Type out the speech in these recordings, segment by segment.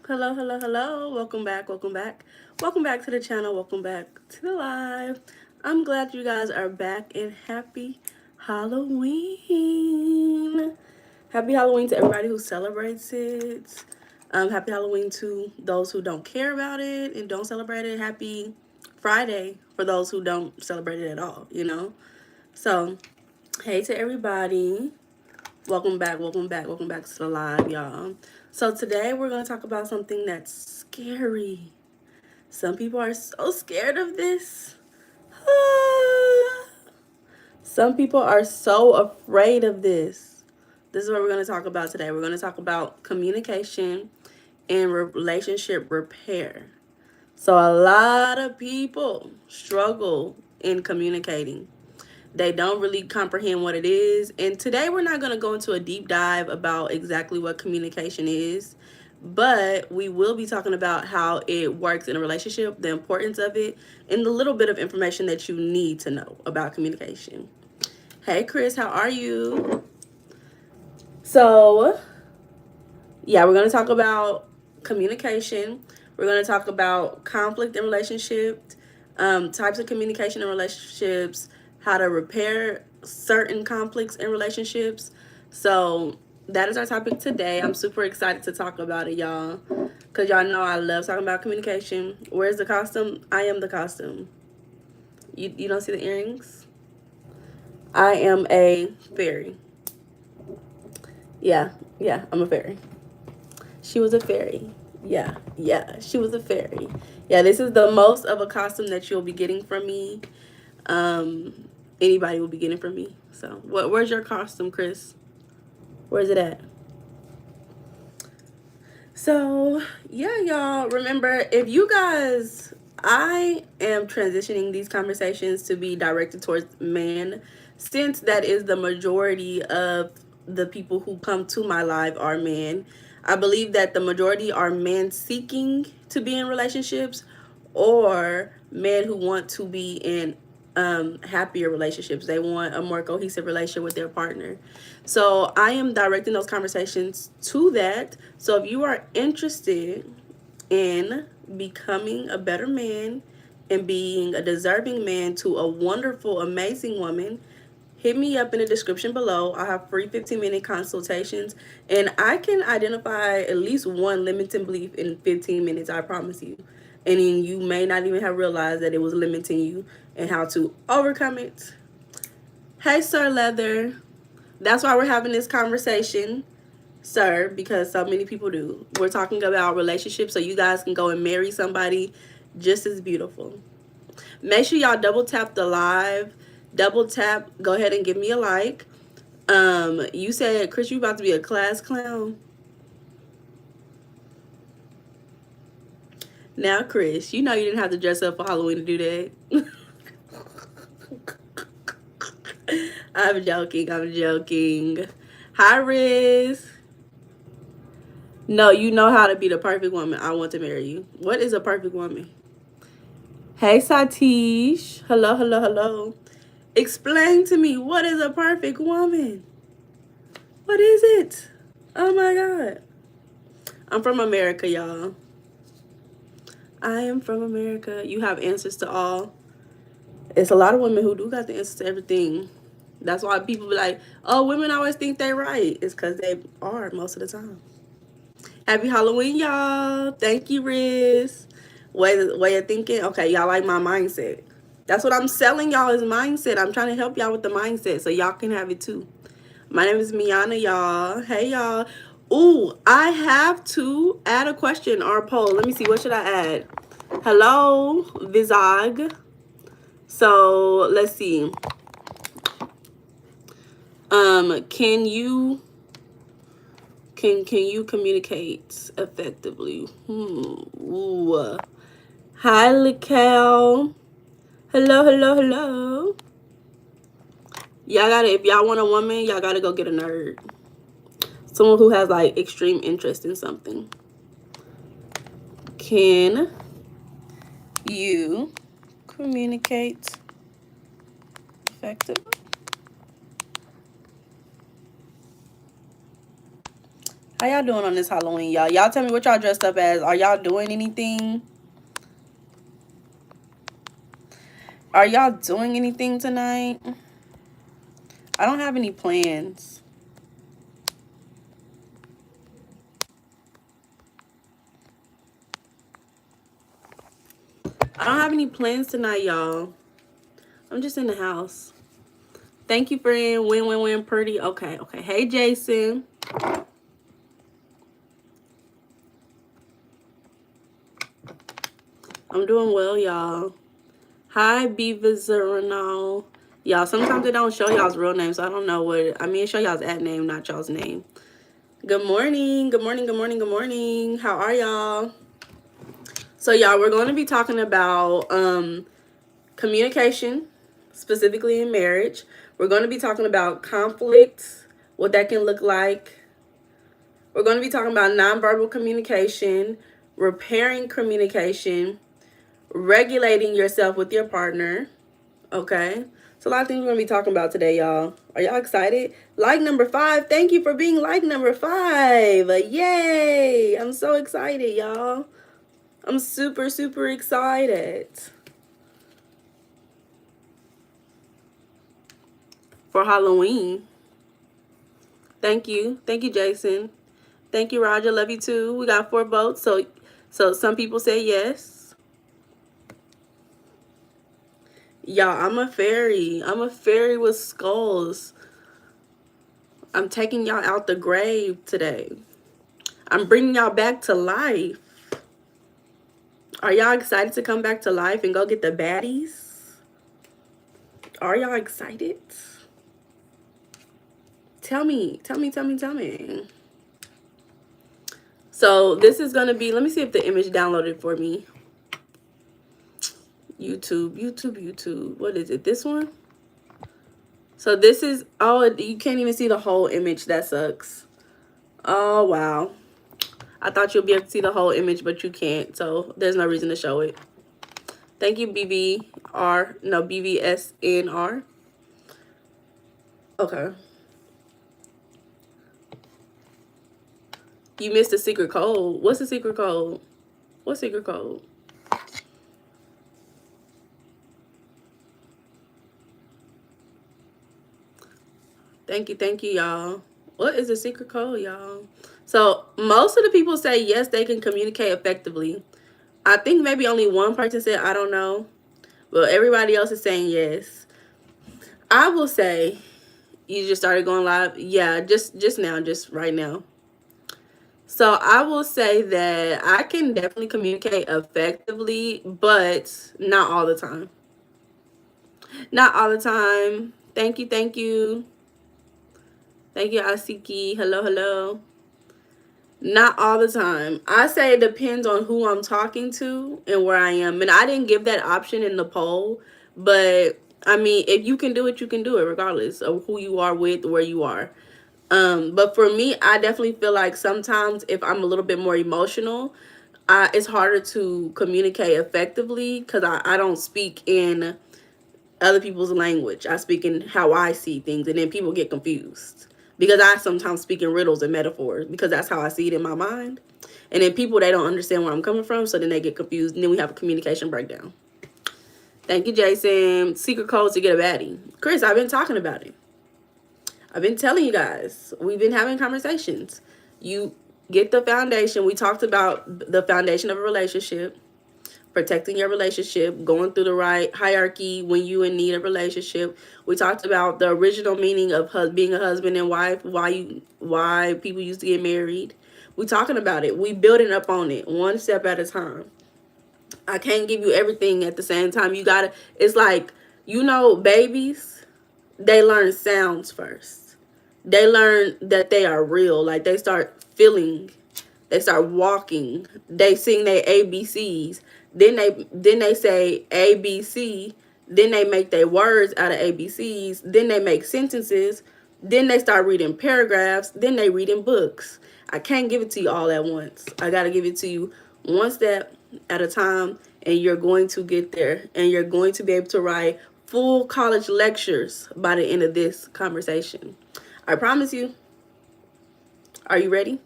Hello, hello, hello. Welcome back, welcome back. Welcome back to the channel. Welcome back to the live. I'm glad you guys are back and happy Halloween. Happy Halloween to everybody who celebrates it. Happy Halloween to those who don't care about it and don't celebrate it. Happy Friday for those who don't celebrate it at all. So, hey to everybody. Welcome back, welcome back, welcome back to the live, y'all. So today we're going to talk about something that's scary. Some people are so scared of this. Some people are so afraid of this. This is what we're going to talk about today. We're going to talk about communication and relationship repair. So a lot of people struggle in communicating. They don't really comprehend what it is. And today we're not going to go into a deep dive about exactly what communication is, but we will be talking about how it works in a relationship, the importance of it, and the little bit of information that you need to know about communication. Hey, Chris, how are you? So, yeah, we're going to talk about communication. We're going to talk about conflict in relationships, types of communication in relationships, how to repair certain conflicts in relationships. So that is our topic today. I'm super excited to talk about it, y'all, because y'all know I love talking about communication. Where's the costume? I am the costume. You don't see the earrings? I am a fairy. Yeah, I'm a fairy. She was a fairy. Yeah, she was a fairy. Yeah, this is the most of a costume that you'll be getting from me. Um, Anybody will be getting from me. So, where's your costume, Chris? Where's it at? So, yeah, y'all, remember, if you guys, I am transitioning these conversations to be directed towards men, since that is the majority of the people who come to my live are men. I believe that the majority are men seeking to be in relationships or men who want to be in happier relationships. They want a more cohesive relationship with their partner. So I am directing those conversations to that. So if you are interested in becoming a better man and being a deserving man to a wonderful, amazing woman, hit me up in the description below. I have free 15-minute consultations, and I can identify at least one limiting belief in 15 minutes, I promise you. And then you may not even have realized that it was limiting you and how to overcome it. Hey, Sir Leather. That's why we're having this conversation, sir, because so many people do. We're talking about relationships so you guys can go and marry somebody just as beautiful. Make sure y'all double tap the live. Double tap. Go ahead and give me a like. You said, Chris, you about to be a class clown. Now, Chris, you know you didn't have to dress up for Halloween to do that. I'm joking. I'm joking. Hi, Riz. No, you know how to be the perfect woman. I want to marry you. What is a perfect woman? Hey, Satish. Hello, hello, hello. Explain to me, what is a perfect woman? What is it? Oh my God. I'm from America, y'all. I am from America. You have answers to all. It's a lot of women who do got the answers to everything. That's why people be like, oh, women always think they right. It's because they are most of the time. Happy Halloween, y'all. Thank you, Riz. Way of thinking. Okay, y'all like my mindset. That's what I'm selling y'all is mindset. I'm trying to help y'all with the mindset so y'all can have it too. My name is Meiana, y'all. Hey, y'all. Ooh, I have to add a question or a poll. Let me see. What should I add? Hello, Vizag. So let's see. Can you communicate effectively? Ooh. Hi, Likel. Hello, hello, hello. Y'all gotta, if y'all want a woman, y'all gotta go get a nerd. Someone who has like extreme interest in something. Can you communicate effectively? How y'all doing on this Halloween, y'all? Y'all tell me what y'all dressed up as. Are y'all doing anything? Are y'all doing anything tonight? I don't have any plans. I don't have any plans tonight, y'all. I'm just in the house. Thank you, friend. Win, pretty. Okay. Hey, Jason. I'm doing well, y'all. Hi, Beavis. Y'all, sometimes they don't show y'all's real name, so I don't know what. I mean, it show y'all's at name, not y'all's name. Good morning. How are y'all? So, y'all, we're going to be talking about communication, specifically in marriage. We're going to be talking about conflict, what that can look like. We're going to be talking about nonverbal communication, repairing communication, regulating yourself with your partner. Okay. So a lot of things we're going to be talking about today, y'all. Are y'all excited? Like number 5. Thank you for being like number 5. Yay. I'm so excited, y'all. I'm super excited for Halloween. Thank you. Thank you, Jason. Thank you, Roger. Love you too. We got 4 votes. So some people say yes. Y'all, I'm a fairy. I'm a fairy with skulls. I'm taking y'all out the grave today. I'm bringing y'all back to life. Are y'all excited to come back to life and go get the baddies? Are y'all excited? Tell me. So this is going to be, let me see if the image downloaded for me. YouTube. What is it? This one? So this is, oh, you can't even see the whole image. That sucks. Oh, wow. I thought you'll be able to see the whole image, but you can't. So there's no reason to show it. Thank you, BVSNR. Okay. You missed a secret code. What's the secret code? What secret code? Thank you, y'all. What is the secret code, y'all? So most of the people say yes, they can communicate effectively. I think maybe only one person said I don't know. But everybody else is saying yes. I will say, you just started going live. Yeah, just now, just right now. So I will say that I can definitely communicate effectively, but not all the time. Not all the time. Thank you. Thank you, Asiki. Hello. Not all the time. I say it depends on who I'm talking to and where I am. And I didn't give that option in the poll, but I mean, if you can do it, you can do it regardless of who you are with, where you are. But for me, I definitely feel like sometimes if I'm a little bit more emotional, it's harder to communicate effectively because I don't speak in other people's language. I speak in how I see things, and then people get confused because I sometimes speak in riddles and metaphors because that's how I see it in my mind. And then people, they don't understand where I'm coming from, so then they get confused, and then we have a communication breakdown. Thank you, Jason. Secret codes to get a baddie. Chris, I've been talking about it. I've been telling you guys. We've been having conversations. You get the foundation. We talked about the foundation of a relationship, protecting your relationship, going through the right hierarchy when you in need of relationship. We talked about the original meaning of being a husband and wife, why people used to get married. We talking about it. We building up on it one step at a time. I can't give you everything at the same time. You gotta, it's like, babies, they learn sounds first. They learn that they are real. Like they start feeling, they start walking, they sing their ABCs. Then they say ABC. Then they make their words out of ABCs. Then they make sentences. Then they start reading paragraphs. Then they reading books. I can't give it to you all at once. I gotta give it to you one step at a time, and you're going to get there. And you're going to be able to write full college lectures by the end of this conversation. I promise you. Are you ready?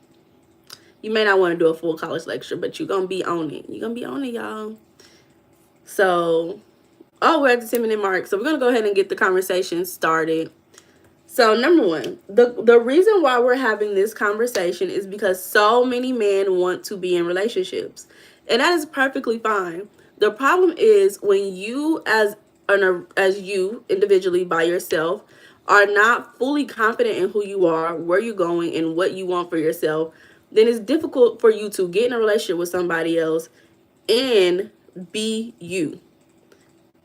You may not want to do a full college lecture, but you're going to be on it. You're going to be on it, y'all. So, oh, we're at the 10-minute mark. So we're going to go ahead and get the conversation started. So, number one, the reason why we're having this conversation is because so many men want to be in relationships. And that is perfectly fine. The problem is when you as you individually by yourself are not fully confident in who you are, where you're going, and what you want for yourself, then it's difficult for you to get in a relationship with somebody else and be you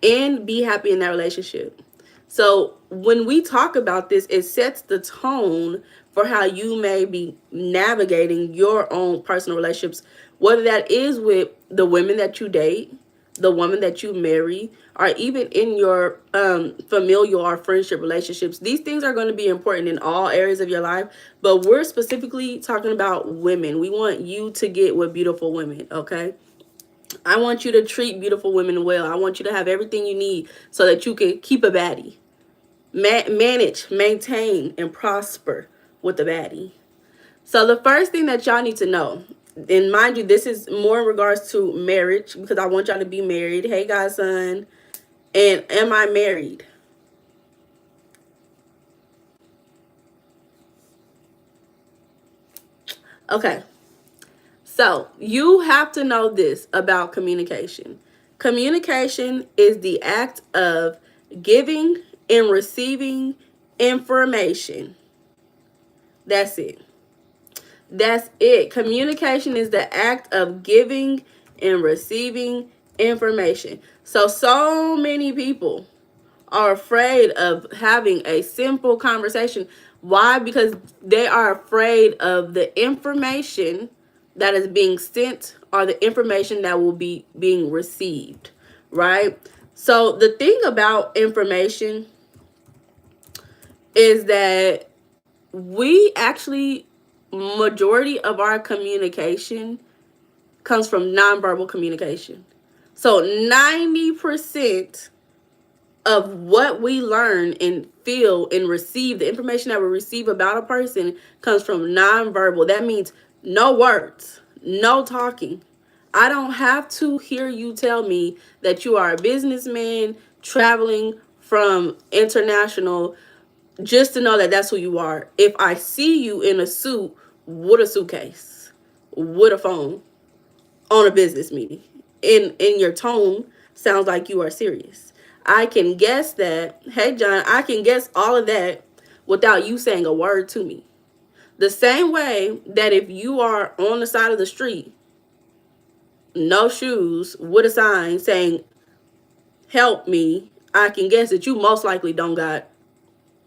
and be happy in that relationship. So when we talk about this, it sets the tone for how you may be navigating your own personal relationships, whether that is with the women that you date, the woman that you marry, or even in your familial or friendship relationships. These things are going to be important in all areas of your life, but we're specifically talking about women. We want you to get with beautiful women, okay? I want you to treat beautiful women well. I want you to have everything you need so that you can keep a baddie. Manage, maintain, and prosper with the baddie. So the first thing that y'all need to know, and mind you, this is more in regards to marriage because I want y'all to be married. Hey, godson. And am I married? Okay. So you have to know this about communication. Communication is the act of giving and receiving information. That's it. That's it. Communication is the act of giving and receiving information. So many people are afraid of having a simple conversation. Why? Because they are afraid of the information that is being sent or the information that will be being received, right? So the thing about information is that we actually, majority of our communication comes from nonverbal communication. So 90% of what we learn and feel and receive, the information that we receive about a person comes from nonverbal. That means no words, no talking. I don't have to hear you tell me that you are a businessman traveling from international just to know that that's who you are. If I see you in a suit with a suitcase, with a phone, on a business meeting, in your tone sounds like you are serious. I can guess that, hey John, I can guess all of that without you saying a word to me. The same way that if you are on the side of the street, no shoes, with a sign saying help me, I can guess that you most likely don't got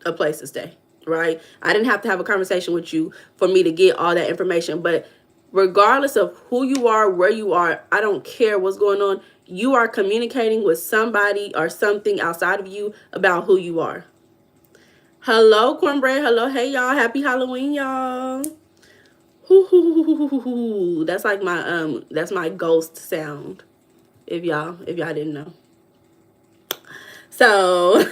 a place to stay, right? I didn't have to have a conversation with you for me to get all that information. But regardless of who you are, where you are, I don't care what's going on. You are communicating with somebody or something outside of you about who you are. Hello, cornbread. Hello, hey y'all. Happy Halloween, y'all. Hoo, hoo, hoo, hoo, hoo. That's my ghost sound. If y'all didn't know. So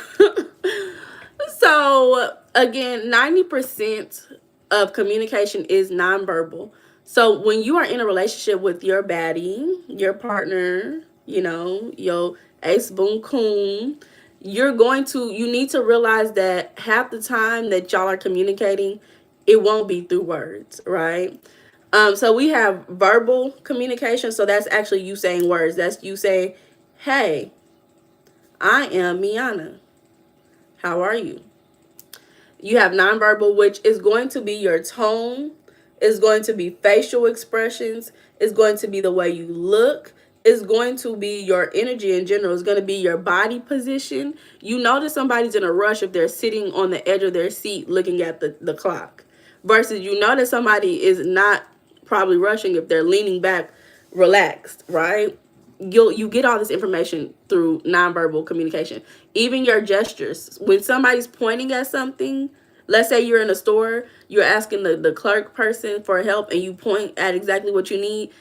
So again, 90% of communication is nonverbal. So when you are in a relationship with your baddie, your partner, your ace boon coon, you need to realize that half the time that y'all are communicating, it won't be through words, right? So we have verbal communication. So that's actually you saying words. That's you saying, hey, I am Meiana. How are you? You have nonverbal, which is going to be your tone, is going to be facial expressions, is going to be the way you look, is going to be your energy in general, is going to be your body position. You know that somebody's in a rush if they're sitting on the edge of their seat looking at the clock, versus you know that somebody is not probably rushing if they're leaning back relaxed, right? You get all this information through nonverbal communication. Even your gestures. When somebody's pointing at something, let's say you're in a store, you're asking the clerk person for help and you point at exactly what you need.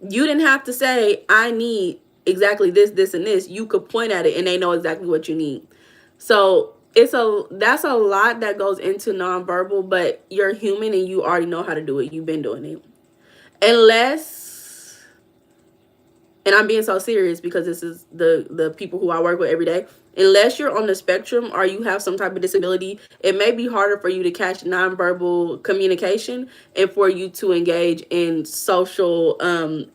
You didn't have to say, I need exactly this, and this. You could point at it and they know exactly what you need. So that's a lot that goes into nonverbal, but you're human and you already know how to do it. You've been doing it. unless, and I'm being so serious because this is the people who I work with every day. Unless you're on the spectrum or you have some type of disability, it may be harder for you to catch nonverbal communication and for you to engage in social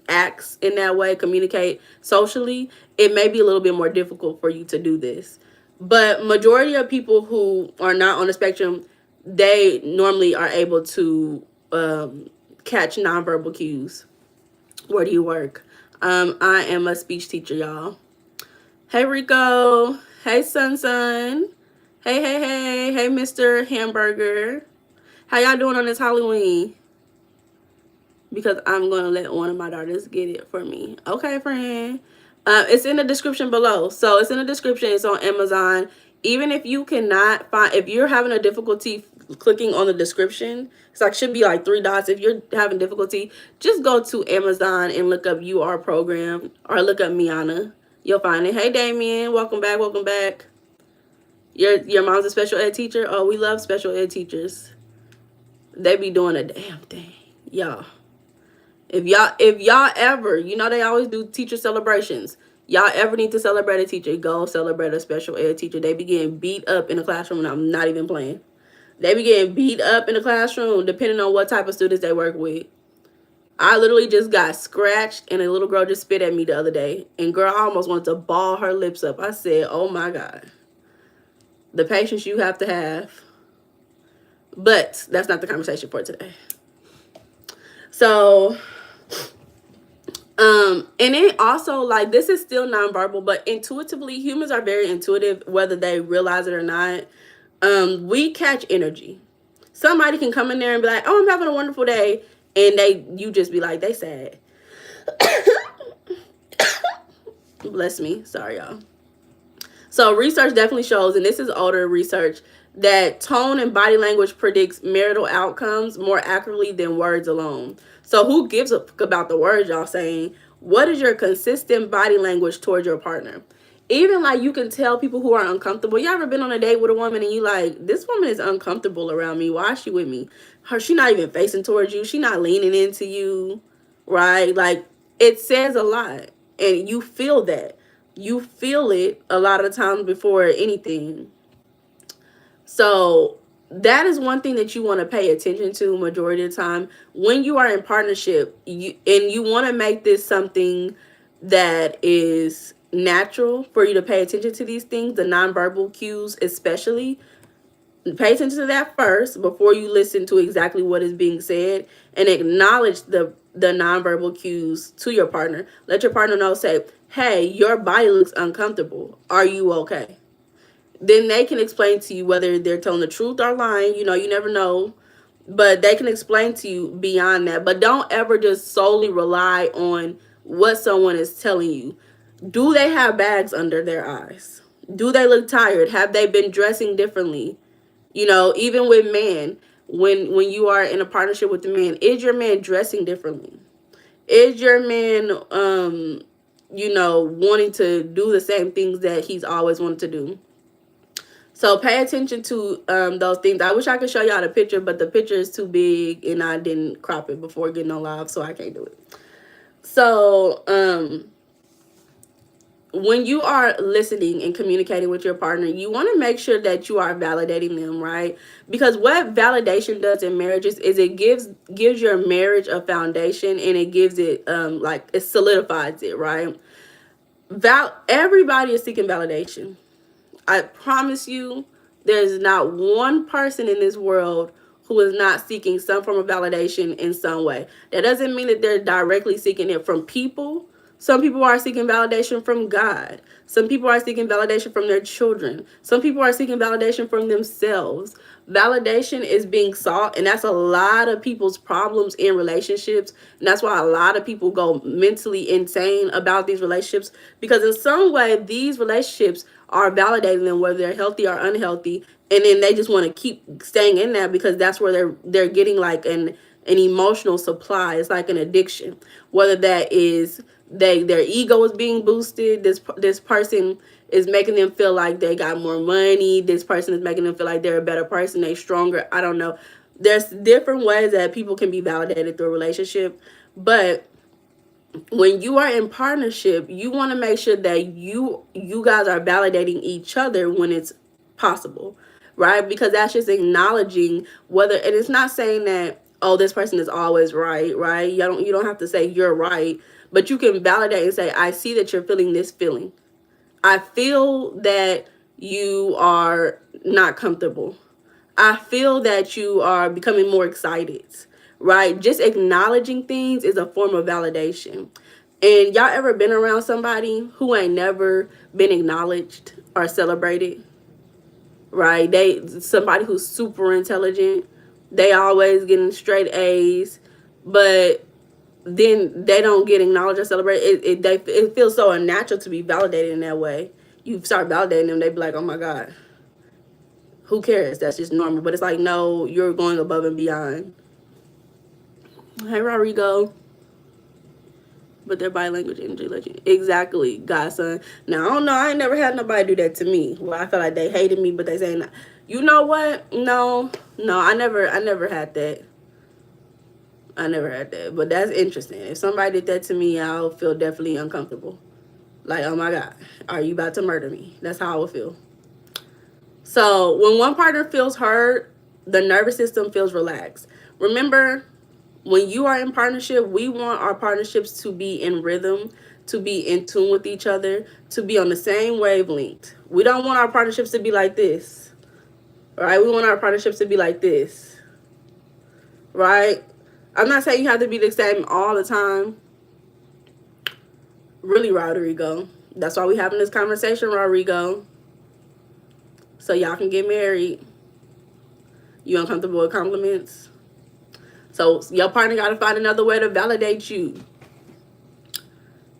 acts in that way, communicate socially. It may be a little bit more difficult for you to do this. But majority of people who are not on the spectrum, they normally are able to catch nonverbal cues. Where do you work? I am a speech teacher, y'all. Hey, Rico. Hey, Sun. Hey, Mr. Hamburger. How y'all doing on this Halloween? Because I'm going to let one of my daughters get it for me. Okay, friend. It's in the description below. So it's in the description. It's on Amazon. Even if you cannot find, if you're having a difficulty clicking on the description, it's like should be like 3 dots. If you're having difficulty, just go to Amazon and look up UR program or look up Meiana. You'll find it. Hey, Damien, welcome back. Welcome back. Your mom's a special ed teacher. Oh, we love special ed teachers. They be doing a damn thing, y'all. If y'all ever, you know they always do teacher celebrations. Y'all ever need to celebrate a teacher, go celebrate a special ed teacher. They be getting beat up in the classroom, and I'm not even playing. They be getting beat up in the classroom depending on what type of students they work with. I literally just got scratched, and a little girl just spit at me the other day. And girl, I almost wanted to ball her lips up. I said, oh my God. The patience you have to have. But that's not the conversation for today. So, and then also, like, this is still nonverbal, but intuitively, humans are very intuitive, whether they realize it or not. We catch energy. Somebody can come in there and be like, oh, I'm having a wonderful day. And you just be like, they sad. Bless me. Sorry, y'all. So research definitely shows, and this is older research, that tone and body language predicts marital outcomes more accurately than words alone. So who gives a fuck about the words y'all saying? What is your consistent body language towards your partner? Even like you can tell people who are uncomfortable. You ever been on a date with a woman and you like, this woman is uncomfortable around me. Why is she with me? She not even facing towards you. She not leaning into you, right? Like it says a lot, and you feel that. You feel it a lot of times before anything. So that is one thing that you want to pay attention to majority of the time when you are in partnership, and you want to make this something that is natural for you to pay attention to these things, the nonverbal cues especially. Pay attention to that first before you listen to exactly what is being said, and acknowledge the nonverbal cues to your partner. Let your partner know, say, hey, your body looks uncomfortable. Are you okay? Then they can explain to you whether they're telling the truth or lying. You know, you never know. But they can explain to you beyond that. But don't ever just solely rely on what someone is telling you. Do they have bags under their eyes? Do they look tired? Have they been dressing differently? You know, even with men, when you are in a partnership with the man, is your man dressing differently? Is your man wanting to do the same things that he's always wanted to do? So pay attention to those things. I wish I could show y'all the picture, but the picture is too big and I didn't crop it before getting on live, so I can't do it. So when you are listening and communicating with your partner, you want to make sure that you are validating them, right? Because what validation does in marriages is it gives your marriage a foundation, and it gives it it solidifies it, right? Everybody is seeking validation. I promise you, there's not one person in this world who is not seeking some form of validation in some way. That doesn't mean that they're directly seeking it from people. Some people are seeking validation from God. Some people are seeking validation from their children. Some people are seeking validation from themselves. Validation is being sought, and that's a lot of people's problems in relationships. And that's why a lot of people go mentally insane about these relationships, because in some way these relationships are validating them, whether they're healthy or unhealthy, and then they just want to keep staying in that because that's where they're getting like an emotional supply. It's like an addiction, whether that is their ego is being boosted. This person is making them feel like they got more money. This person is making them feel like they're a better person, they stronger. I don't know. There's different ways that people can be validated through a relationship, but when you are in partnership, you want to make sure that you guys are validating each other when it's possible, right? Because that's just acknowledging whether, and it's not saying that, oh, this person is always right, right? You don't have to say you're right, but you can validate and say, I see that you're feeling this feeling. I feel that you are not comfortable. I feel that you are becoming more excited, right? Just acknowledging things is a form of validation. And y'all ever been around somebody who ain't never been acknowledged or celebrated, right? Somebody who's super intelligent, they always getting straight A's, but then they don't get acknowledged or celebrated. It feels so unnatural to be validated in that way. You start validating them, they be like, oh my God, who cares? That's just normal. But it's like, no, you're going above and beyond. Hey, Rodrigo. But they're bilingual energy legend. Exactly, godson. Now, I don't know. I ain't never had nobody do that to me. Well, I feel like they hated me, but they saying, you know what? No, I never had that. I never had that. But that's interesting. If somebody did that to me, I'll feel definitely uncomfortable. Like, oh my God, are you about to murder me? That's how I would feel. So when one partner feels hurt, the nervous system feels relaxed. Remember, when you are in partnership, we want our partnerships to be in rhythm, to be in tune with each other, to be on the same wavelength. We don't want our partnerships to be like this, right? We want our partnerships to be like this, right? I'm not saying you have to be the same all the time. Really, Rodrigo. That's why we having this conversation, Rodrigo. So y'all can get married. You uncomfortable with compliments? So your partner got to find another way to validate you.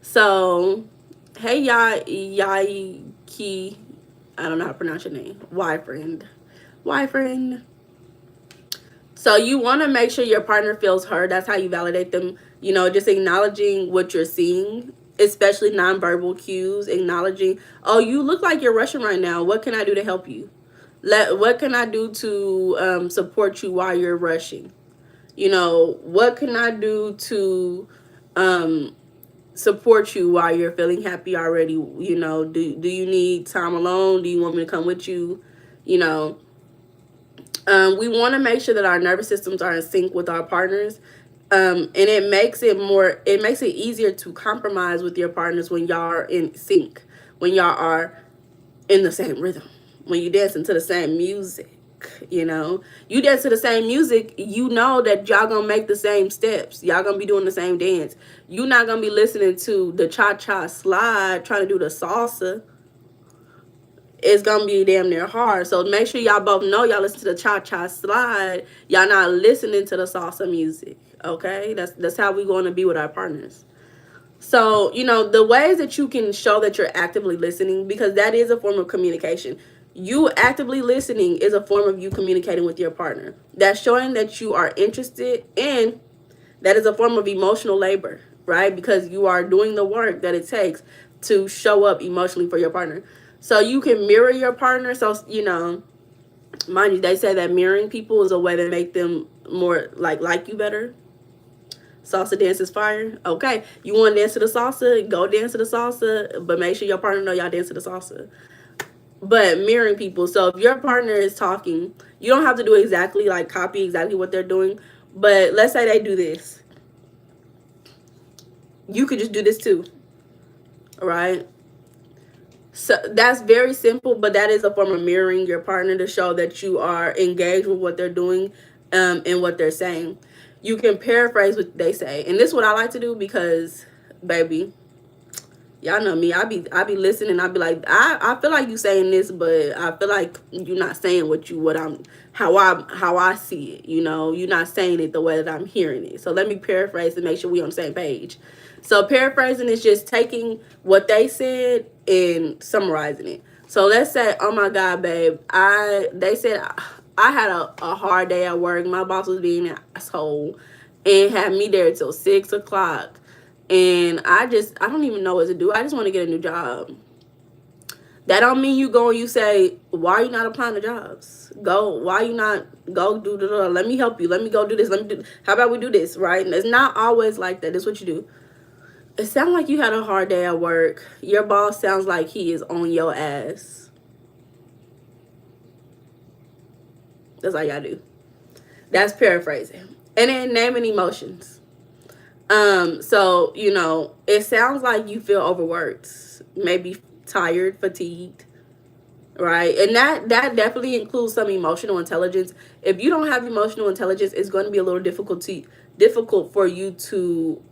So, hey, Yaiki, I don't know how to pronounce your name. Y-friend. So you want to make sure your partner feels heard. That's how you validate them. You know, just acknowledging what you're seeing, especially nonverbal cues. Acknowledging, oh, you look like you're rushing right now. What can I do to help you? What can I do to support you while you're rushing? You know, what can I do to support you while you're feeling happy already? You know, do you need time alone? Do you want me to come with you? You know, we want to make sure that our nervous systems are in sync with our partners. And it makes it easier to compromise with your partners when y'all are in sync, when y'all are in the same rhythm, when you dancing to the same music. You know, you dance to the same music, you know that y'all gonna make the same steps, y'all gonna be doing the same dance. You're not gonna be listening to the cha-cha slide trying to do the salsa. It's gonna be damn near hard. So make sure y'all both know y'all listen to the cha-cha slide, y'all not listening to the salsa music. Okay, that's how we going to be with our partners. So, you know, the ways that you can show that you're actively listening, because that is a form of communication. You actively listening is a form of you communicating with your partner. That's showing that you are interested, and that is a form of emotional labor, right? Because you are doing the work that it takes to show up emotionally for your partner. So you can mirror your partner. So, you know, mind you, they say that mirroring people is a way to make them more like you better. Salsa dance is fire. Okay, you want to dance to the salsa? Go dance to the salsa, but make sure your partner know y'all dance to the salsa. But mirroring people. So if your partner is talking, you don't have to do exactly like copy exactly what they're doing. But let's say they do this, you could just do this too, right? So that's very simple, but that is a form of mirroring your partner to show that you are engaged with what they're doing, and what they're saying. You can paraphrase what they say, and this is what I like to do because, baby, y'all know me. I be listening. I be like, I feel like you saying this, but I feel like you're not saying how I see it. You know, you're not saying it the way that I'm hearing it. So let me paraphrase and make sure we on the same page. So paraphrasing is just taking what they said and summarizing it. So let's say, oh my God, babe, they said I had a hard day at work. My boss was being an asshole and had me there till 6 o'clock. And I don't even know what to do. I just want to get a new job. That don't mean you go and you say, why are you not applying to jobs? Go, why you not go do let me help you. Let me go do this. Let me do, how about we do this, right? And it's not always like that. It's what you do. It sounds like you had a hard day at work. Your boss sounds like he is on your ass. That's all you gotta do. That's paraphrasing. And then naming emotions. So, you know, it sounds like you feel overworked, maybe tired, fatigued, right? And that definitely includes some emotional intelligence. If you don't have emotional intelligence, it's going to be a little difficult for you to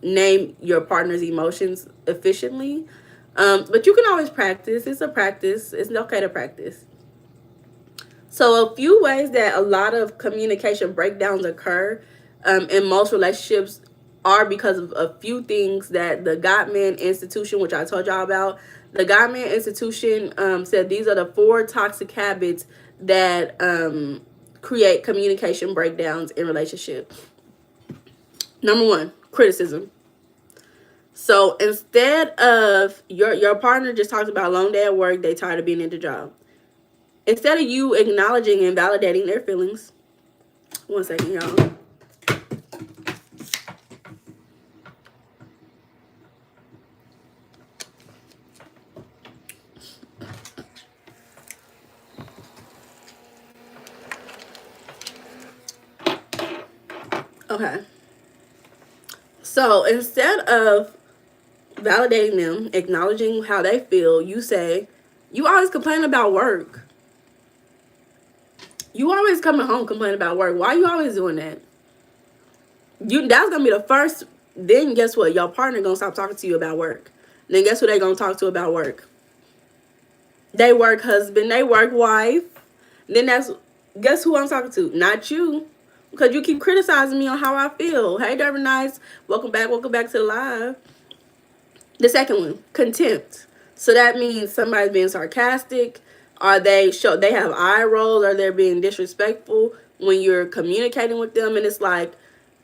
name your partner's emotions efficiently. But you can always practice. It's a practice. It's okay to practice. So a few ways that a lot of communication breakdowns occur in most relationships are because of a few things that the Gottman Institution, which I told y'all about, the Gottman Institution said these are the 4 toxic habits that create communication breakdowns in relationships. Number 1, criticism. So instead of your partner just talks about a long day at work, they tired of being in the job. Instead of you acknowledging and validating their feelings, one second, y'all. Okay. So instead of validating them, acknowledging how they feel, you say, you always complain about work. You always coming home complaining about work. Why are you always doing that? That's gonna be the first. Then guess what? Your partner gonna stop talking to you about work. Then guess who they gonna talk to about work? They work husband. They work wife. Then guess who I'm talking to? Not you, because you keep criticizing me on how I feel. Hey, Derby Nice, welcome back. Welcome back to the live. The second one, contempt. So that means somebody's being sarcastic. Are they have eye rolls? Are they being disrespectful when you're communicating with them? And it's like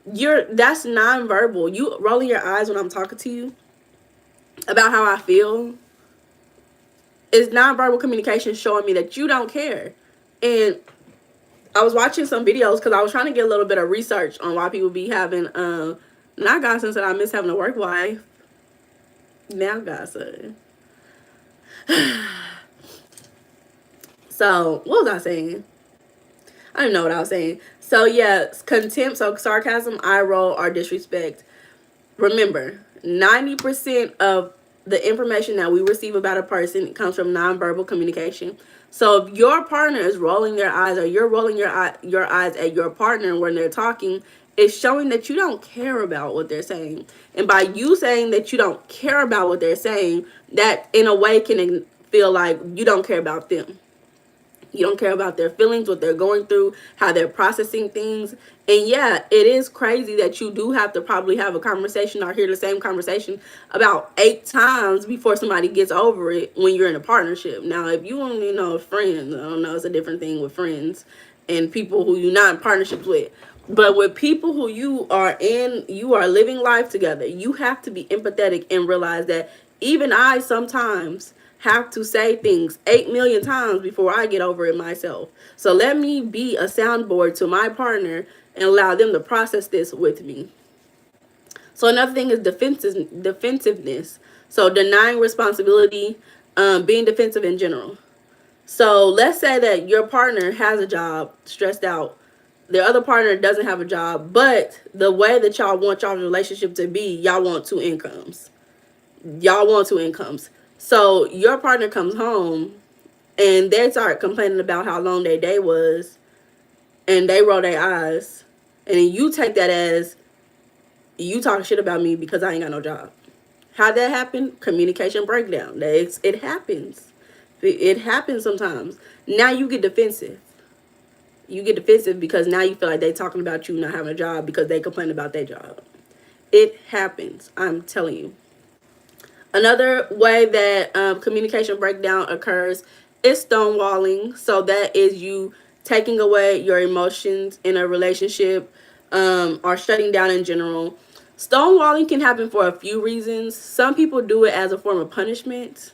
that's nonverbal. You rolling your eyes when I'm talking to you about how I feel is nonverbal communication showing me that you don't care. And I was watching some videos because I was trying to get a little bit of research on why people be having not gossip said I miss having a work wife. Now gossip. So what was I saying? I don't know what I was saying. So yeah, contempt, so sarcasm, eye roll, or disrespect. Remember, 90% of the information that we receive about a person comes from nonverbal communication. So if your partner is rolling their eyes, or you're rolling your eyes at your partner when they're talking, it's showing that you don't care about what they're saying. And by you saying that you don't care about what they're saying, that in a way can feel like you don't care about them. You don't care about their feelings, what they're going through, how they're processing things. And yeah, it is crazy that you do have to probably have a conversation or hear the same conversation about 8 times before somebody gets over it when you're in a partnership. Now, if you only know friends, I don't know, it's a different thing with friends and people who you're not in partnerships with. But with people who you are living life together, you have to be empathetic and realize that even I sometimes have to say things 8 million times before I get over it myself. So let me be a soundboard to my partner and allow them to process this with me. So another thing is defensiveness. So denying responsibility, being defensive in general. So let's say that your partner has a job, stressed out. The other partner doesn't have a job, but the way that y'all want y'all's relationship to be, y'all want 2 incomes. So your partner comes home and they start complaining about how long their day was and they roll their eyes. And then you take that as you talk shit about me because I ain't got no job. How'd that happen? Communication breakdown. It happens. It happens sometimes. Now you get defensive. You get defensive because now you feel like they talking about you not having a job because they complain about their job. It happens. I'm telling you. Another way that communication breakdown occurs is stonewalling. So that is you taking away your emotions in a relationship or shutting down in general. Stonewalling can happen for a few reasons. Some people do it as a form of punishment.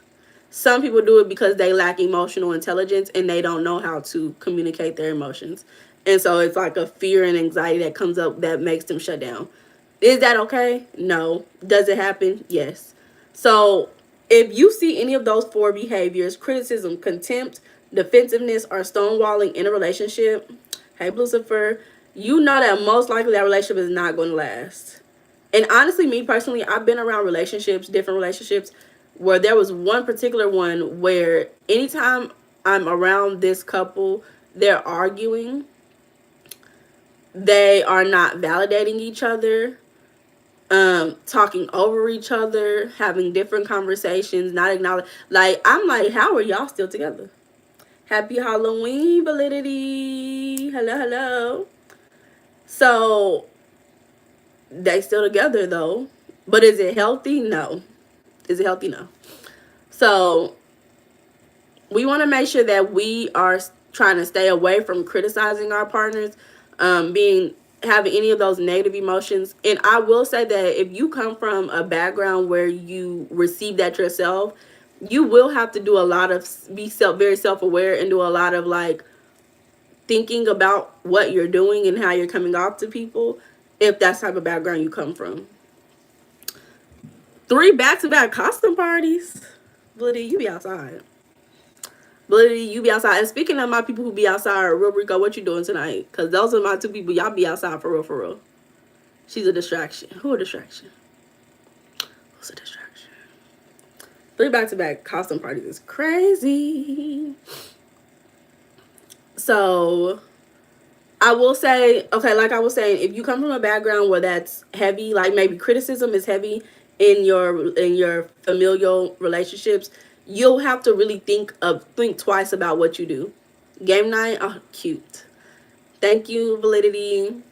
Some people do it because they lack emotional intelligence and they don't know how to communicate their emotions. And so it's like a fear and anxiety that comes up that makes them shut down. Is that okay? No. Does it happen? Yes. So if you see any of those four behaviors, criticism, contempt, defensiveness, or stonewalling in a relationship, hey, Lucifer, you know that most likely that relationship is not going to last. And honestly, me personally, I've been around relationships, different relationships, where there was one particular one where anytime I'm around this couple, they're arguing, they are not validating each other, talking over each other, having different conversations, not acknowledge. Like, I'm like, how are y'all still together? Happy Halloween, validity. Hello, hello. So they still together though. But is it healthy? No. Is it healthy? No. So we want to make sure that we are trying to stay away from criticizing our partners, being having any of those negative emotions. And I will say that if you come from a background where you receive that yourself, you will have to do a lot of very self-aware and do a lot of like thinking about what you're doing and how you're coming off to people if that's the type of background you come from. 3 back-to-back costume parties. Bloody, you be outside. Bloody, you be outside. And speaking of my people who be outside, Real Rico, what you doing tonight? Because those are my 2 people. Y'all be outside for real, for real. She's a distraction. Who a distraction? Who's a distraction? 3 back-to-back costume parties is crazy. So I will say, okay, like I was saying, if you come from a background where that's heavy, like maybe criticism is heavy in your familial relationships, you'll have to really think twice about what you do. Game night, oh, cute. Thank you, validity.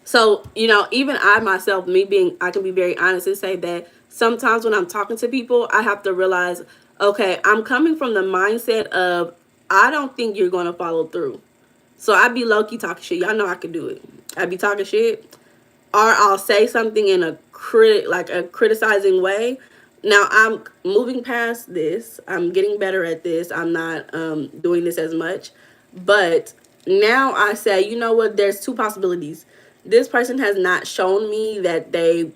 So, even I myself, I can be very honest and say that sometimes when I'm talking to people, I have to realize, okay, I'm coming from the mindset of, I don't think you're going to follow through. So I be low-key talking shit. Y'all know I can do it. I be talking shit. Or I'll say something in a criticizing way. Now I'm moving past this. I'm getting better at this. I'm not doing this as much. But now I say, you know what? There's 2 possibilities. This person has not shown me that they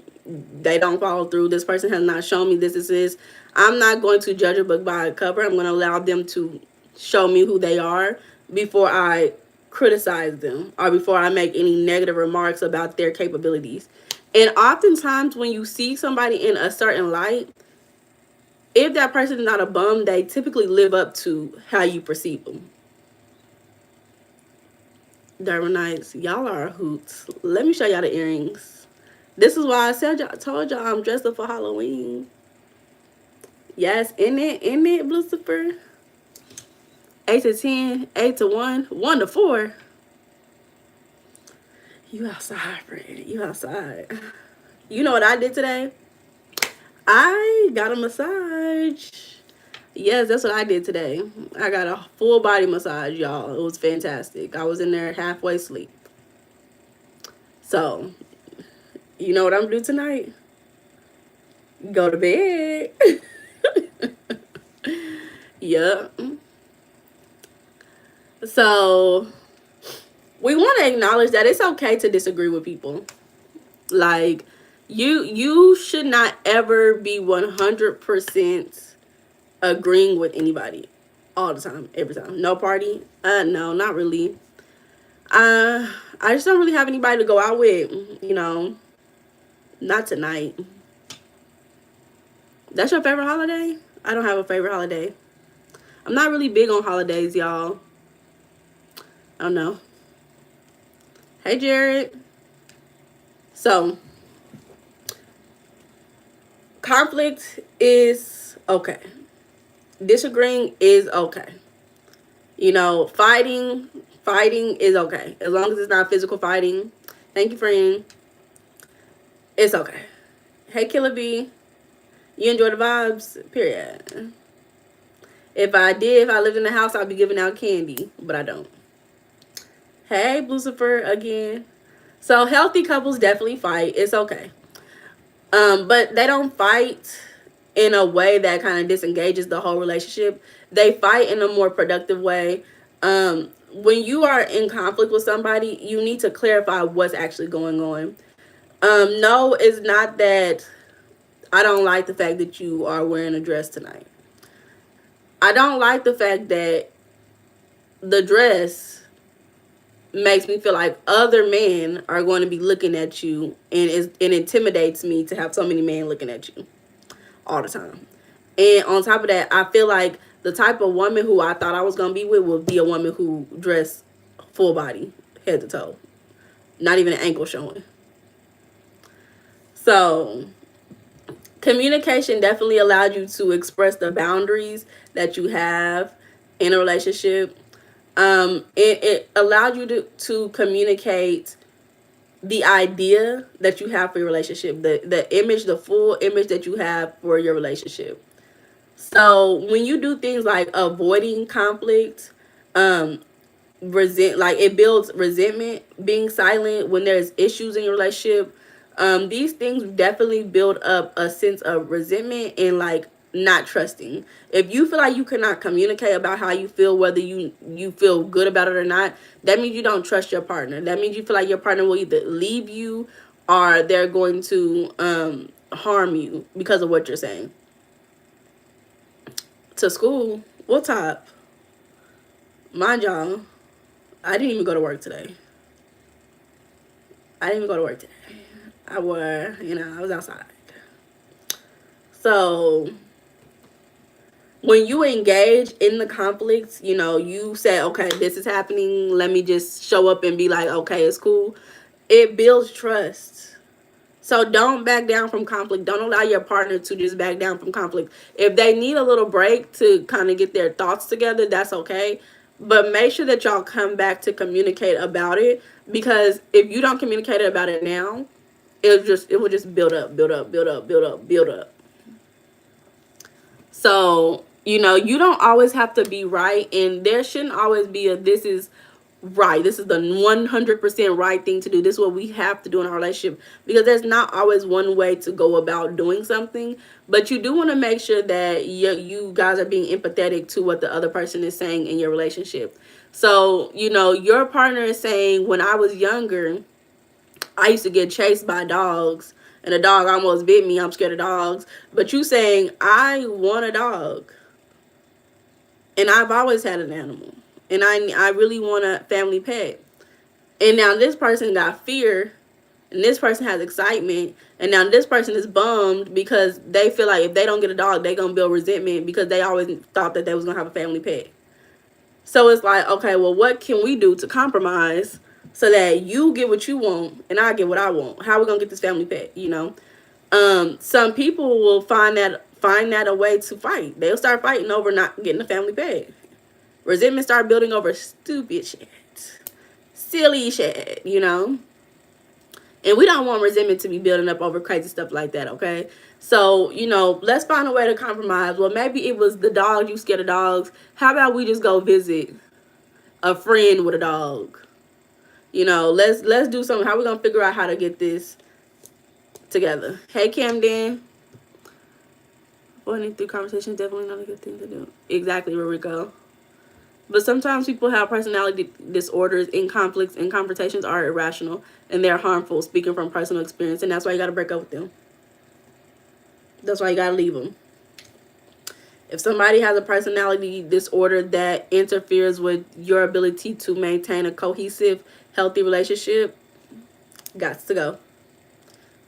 don't follow through. This person has not shown me this. I'm not going to judge a book by a cover. I'm going to allow them to show me who they are before I criticize them or before I make any negative remarks about their capabilities. And oftentimes when you see somebody in a certain light, if that person is not a bum, they typically live up to how you perceive them. Dermonites, y'all are hoots. Let me show y'all the earrings. This is why told y'all I'm dressed up for Halloween. Yes, in it, Lucifer. 8 to 10, 8 to 1, 1 to 4. You outside, Fred. You outside. You know what I did today? I got a massage. Yes, that's what I did today. I got a full body massage, y'all. It was fantastic. I was in there halfway asleep. So, you know what I'm gonna do tonight? Go to bed. Yep. So, we want to acknowledge that it's okay to disagree with people. Like, you should not ever be 100% agreeing with anybody all the time, every time. No party? No, not really. I just don't really have anybody to go out with, not tonight. That's your favorite holiday? I don't have a favorite holiday. I'm not really big on holidays, y'all. I don't know. Hey, Jared. So, conflict is okay. Disagreeing is okay. Fighting is okay. As long as it's not physical fighting. Thank you, friend. It's okay. Hey, Killer B. You enjoy the vibes? Period. If I lived in the house, I'd be giving out candy. But I don't. Hey, Lucifer again. So, healthy couples definitely fight. It's okay. But they don't fight in a way that kind of disengages the whole relationship. They fight in a more productive way. When you are in conflict with somebody, you need to clarify what's actually going on. No, it's not that I don't like the fact that you are wearing a dress tonight. I don't like the fact that the dress makes me feel like other men are going to be looking at you, and it intimidates me to have so many men looking at you all the time. And on top of that, I feel like the type of woman who I thought I was going to be with would be a woman who dressed full body, head to toe, not even an ankle showing. So communication definitely allowed you to express the boundaries that you have in a relationship. It allowed you to communicate the idea that you have for your relationship, the image, the full image that you have for your relationship. So when you do things like avoiding conflict, um, it builds resentment, being silent when there's issues in your relationship. These things definitely build up a sense of resentment and like not trusting. If you feel like you cannot communicate about how you feel, whether you feel good about it or not, that means you don't trust your partner. That means you feel like your partner will either leave you or they're going to harm you because of what you're saying. To school, what top? Mind y'all, I didn't even go to work today. I didn't even go to work today. I was outside. So when you engage in the conflicts, you say, okay, this is happening. Let me just show up and be like, okay, it's cool. It builds trust. So don't back down from conflict. Don't allow your partner to just back down from conflict. If they need a little break to kind of get their thoughts together, that's okay. But make sure that y'all come back to communicate about it, because if you don't communicate about it now, it will just build up, build up, build up, build up, build up. So, you don't always have to be right, and there shouldn't always be a this is right. This is the 100% right thing to do. This is what we have to do in our relationship, because there's not always one way to go about doing something, but you do want to make sure that you guys are being empathetic to what the other person is saying in your relationship. So, your partner is saying, when I was younger, I used to get chased by dogs and a dog almost bit me. I'm scared of dogs. But you saying, I want a dog. And I've always had an animal. And I really want a family pet. And now this person got fear. And this person has excitement. And now this person is bummed because they feel like if they don't get a dog, they're going to build resentment because they always thought that they was going to have a family pet. So it's like, okay, well, what can we do to compromise so that you get what you want and I get what I want? How are we gonna get this family pet? Some people will find that a way to fight. They'll start fighting over not getting a family pet. Resentment start building over stupid shit, silly shit. And we don't want resentment to be building up over crazy stuff like that, okay? So, let's find a way to compromise. Well, maybe it was the dog, you scared of dogs. How about we just go visit a friend with a dog? Let's do something. How are we gonna figure out how to get this together? Hey, Camden. Avoiding through conversation is definitely not a good thing to do. Exactly, where we go. But sometimes people have personality disorders, and conflicts and confrontations are irrational and they're harmful, speaking from personal experience. And that's why you got to break up with them. That's why you got to leave them. If somebody has a personality disorder that interferes with your ability to maintain a cohesive, healthy relationship, got to go.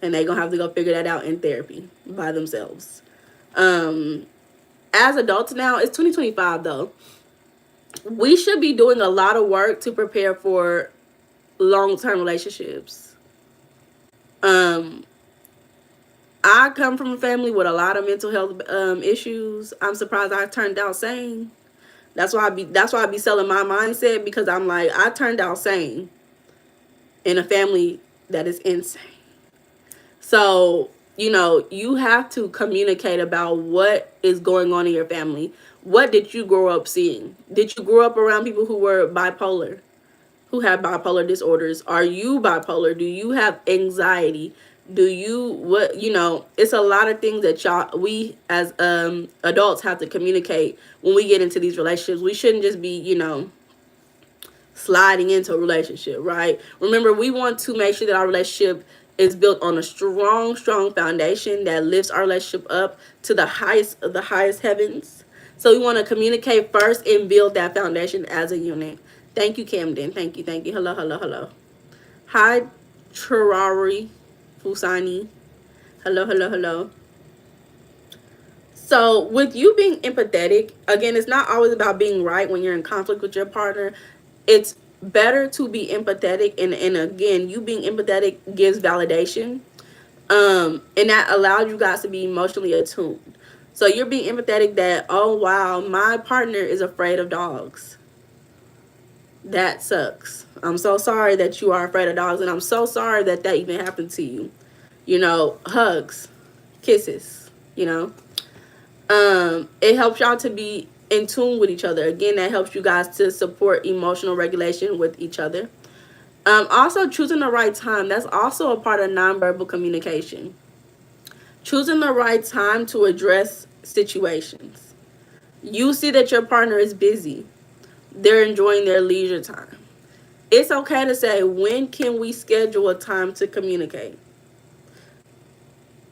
And they're going to have to go figure that out in therapy by themselves. As adults now, it's 2025 though. We should be doing a lot of work to prepare for long-term relationships. I come from a family with a lot of mental health issues. I'm surprised I turned out sane. That's why I be selling my mindset, because I'm like, I turned out sane in a family that is insane. So, you have to communicate about what is going on in your family. What did you grow up seeing? Did you grow up around people who were bipolar, who have bipolar disorders? Are you bipolar? Do you have anxiety? Do you, what, it's a lot of things that we as adults have to communicate when we get into these relationships. We shouldn't just be, sliding into a relationship, right? Remember, we want to make sure that our relationship is built on a strong foundation that lifts our relationship up to the highest of the highest heavens. So we want to communicate first and build that foundation as a unit. Thank you, Camden. Thank you, thank you. Hello, hello, hello. Hi, Chirari Fusani. Hello, hello, hello. So with you being empathetic, again, it's not always about being right when you're in conflict with your partner. It's better to be empathetic, and again, you being empathetic gives validation. And that allows you guys to be emotionally attuned. So you're being empathetic that, oh wow, my partner is afraid of dogs. That sucks. I'm so sorry that you are afraid of dogs, and I'm so sorry that that even happened to you. Hugs, kisses, it helps y'all to be in tune with each other. Again, that helps you guys to support emotional regulation with each other. Also, choosing the right time. That's also a part of nonverbal communication. Choosing the right time to address situations. You see that your partner is busy. They're enjoying their leisure time. It's okay to say, when can we schedule a time to communicate?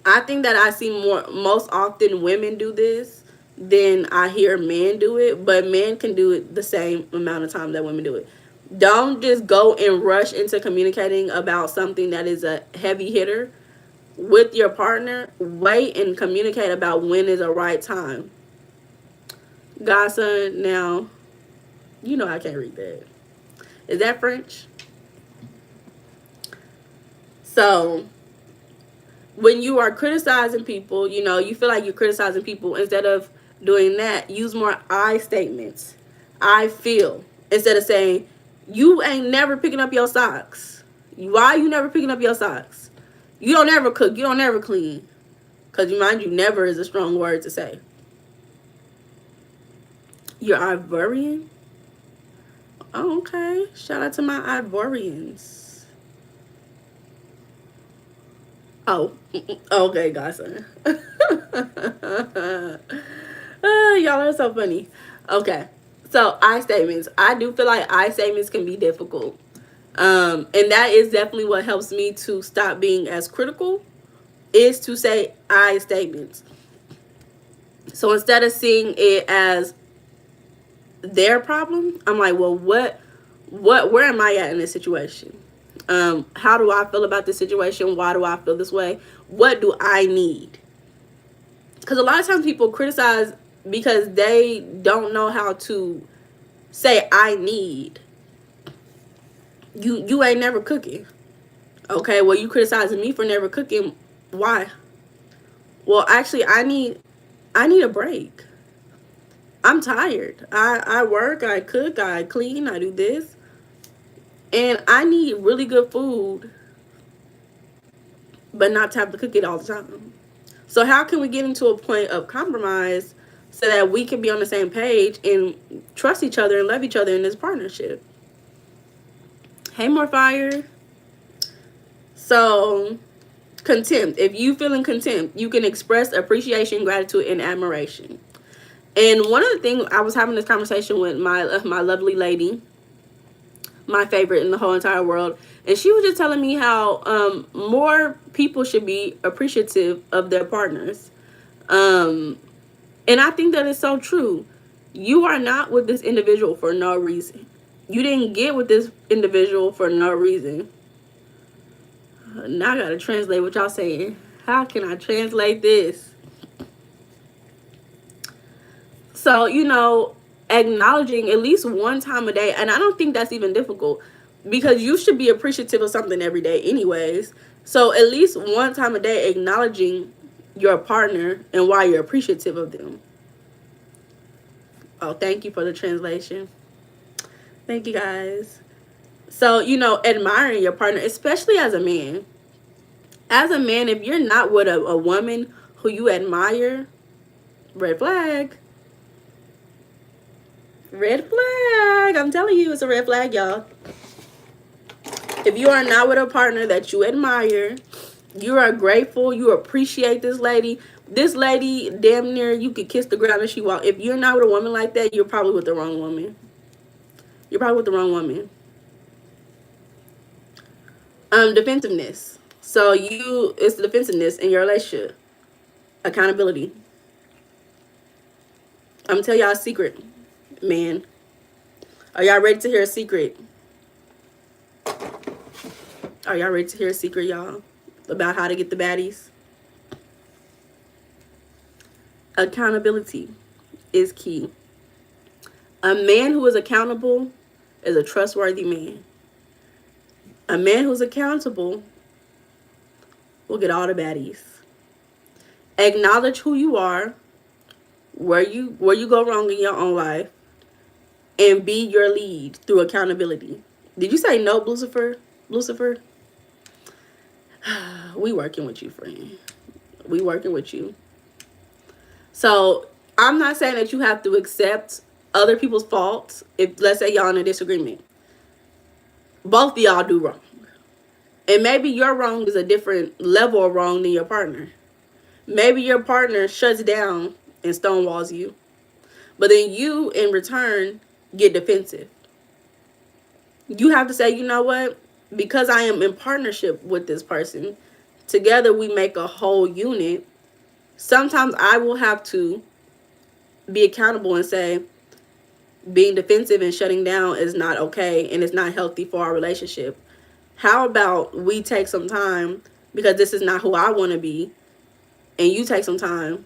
I think that I see most often women do this than I hear men do it, but men can do it the same amount of time that women do it. Don't just go and rush into communicating about something that is a heavy hitter with your partner. Wait and communicate about when is a right time. Godson, now, I can't read that. Is that French? So when you are criticizing people, you feel like you're criticizing people, instead of doing that, use more I statements. I feel. Instead of saying, you ain't never picking up your socks. Why are you never picking up your socks? You don't ever cook. You don't ever clean. Because mind you, never is a strong word to say. You're Ivorian? Oh, okay. Shout out to my Ivorians. Oh, okay, godson. Y'all are so funny. Okay, so I statements. I do feel like I statements can be difficult. And that is definitely what helps me to stop being as critical, is to say I statements. So instead of seeing it as their problem, I'm like, well, where am I at in this situation? How do I feel about this situation? Why do I feel this way? What do I need? Because a lot of times people criticize because they don't know how to say I need. You ain't never cooking. Okay, well, you criticizing me for never cooking. Why? Well, actually, I need a break. I'm tired. I work, I cook, I clean, I do this. And I need really good food, but not to have to cook it all the time. So how can we get into a point of compromise so that we can be on the same page and trust each other and love each other in this partnership? Hey, more fire. So, contempt. If you feeling contempt, you can express appreciation, gratitude, and admiration. And one of the things, I was having this conversation with my lovely lady, my favorite in the whole entire world, and she was just telling me how more people should be appreciative of their partners. And I think that is so true. You are not with this individual for no reason. You didn't get with this individual for no reason. Now I gotta translate what y'all saying. How can I translate this? So, acknowledging at least one time a day, and I don't think that's even difficult, because you should be appreciative of something every day anyways. So at least one time a day, acknowledging your partner and why you're appreciative of them. Oh, thank you for the translation. Thank you, guys. So, admiring your partner, especially as a man. As a man, if you're not with a woman who you admire, red flag. Red flag. I'm telling you, it's a red flag, y'all. If you are not with a partner that you admire You are grateful. You appreciate this lady. This lady, damn near, you could kiss the ground as she walk. If you're not with a woman like that, you're probably with the wrong woman. You're probably with the wrong woman. Defensiveness. So it's defensiveness in your relationship. Accountability. I'm gonna tell y'all a secret, man. Are y'all ready to hear a secret? Are y'all ready to hear a secret, y'all? About how to get the baddies? Accountability is key. A man who is accountable is a trustworthy man. A man who's accountable will get all the baddies. Acknowledge who you are, where you go wrong in your own life, and be your lead through accountability. Did you say no, Lucifer? Lucifer? We working with you, friend. We working with you. So I'm not saying that you have to accept other people's faults. If, let's say, y'all in a disagreement, both of y'all do wrong, and maybe your wrong is a different level of wrong than your partner. Maybe your partner shuts down and stonewalls you, but then you in return get defensive. You have to say, you know what, because I am in partnership with this person, together we make a whole unit. Sometimes I will have to be accountable and say, being defensive and shutting down is not okay, and it's not healthy for our relationship. How about we take some time, because this is not who I want to be, and you take some time,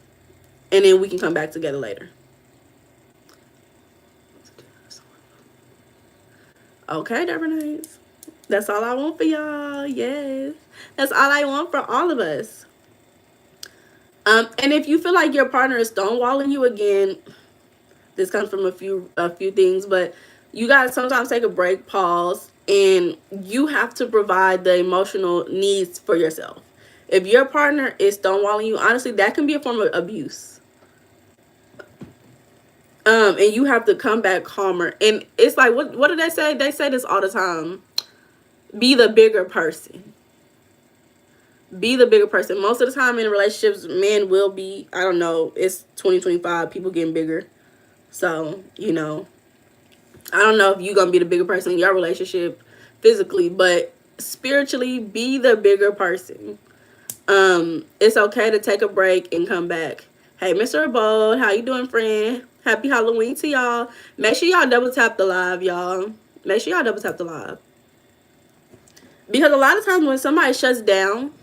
and then we can come back together later. Okay, Devernays. That's all I want for y'all. Yes. That's all I want for all of us. And if you feel like your partner is stonewalling you again, this comes from a few things, but you gotta sometimes take a break, pause, and you have to provide the emotional needs for yourself. If your partner is stonewalling you, honestly, that can be a form of abuse. And you have to come back calmer. And it's like, what do they say? They say this all the time. Be the bigger person. Be the bigger person. Most of the time in relationships, men will be, I don't know, it's 2025, people getting bigger. So, I don't know if you're going to be the bigger person in your relationship physically, but spiritually, be the bigger person. It's okay to take a break and come back. Hey, Mr. Bold, how you doing, friend? Happy Halloween to y'all. Make sure y'all double tap the live, y'all. Make sure y'all double tap the live. Because a lot of times when somebody shuts down,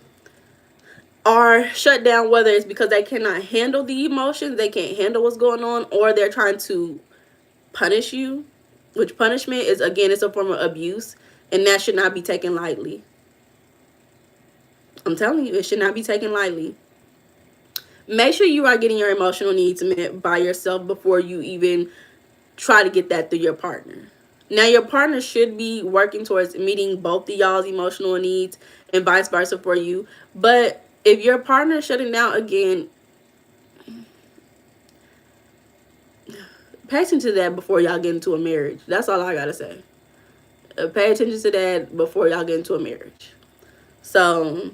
or shut down, whether it's because they cannot handle the emotions, they can't handle what's going on, or they're trying to punish you, which punishment is, again, it's a form of abuse, and that should not be taken lightly. I'm telling you, it should not be taken lightly. Make sure you are getting your emotional needs met by yourself before you even try to get that through your partner. Now, your partner should be working towards meeting both of y'all's emotional needs and vice versa for you. But if your partner is shutting down again, pay attention to that before y'all get into a marriage. That's all I gotta say. Pay attention to that before y'all get into a marriage. So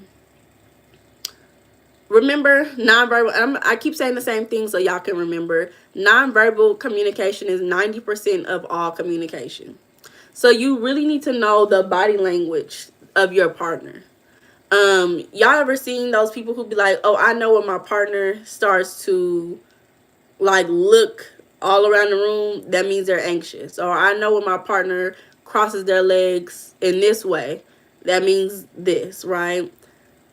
remember, nonverbal. I keep saying the same thing so y'all can remember. Nonverbal communication is 90% of all communication. So you really need to know the body language of your partner. Y'all ever seen those people who be like, oh, I know when my partner starts to like look all around the room, that means they're anxious. Or I know when my partner crosses their legs in this way, that means this, right?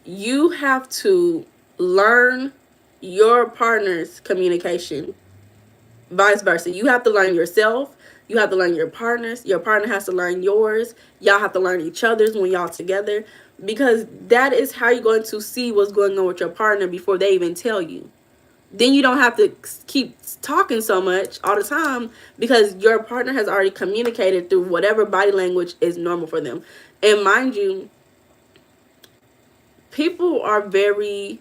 You have to learn your partner's communication, vice versa. You have to learn yourself. You have to learn your partner's. Your partner has to learn yours. Y'all have to learn each other's when y'all together, because that is how you're going to see what's going on with your partner before they even tell you. Then you don't have to keep talking so much all the time, because your partner has already communicated through whatever body language is normal for them. And mind you, people are very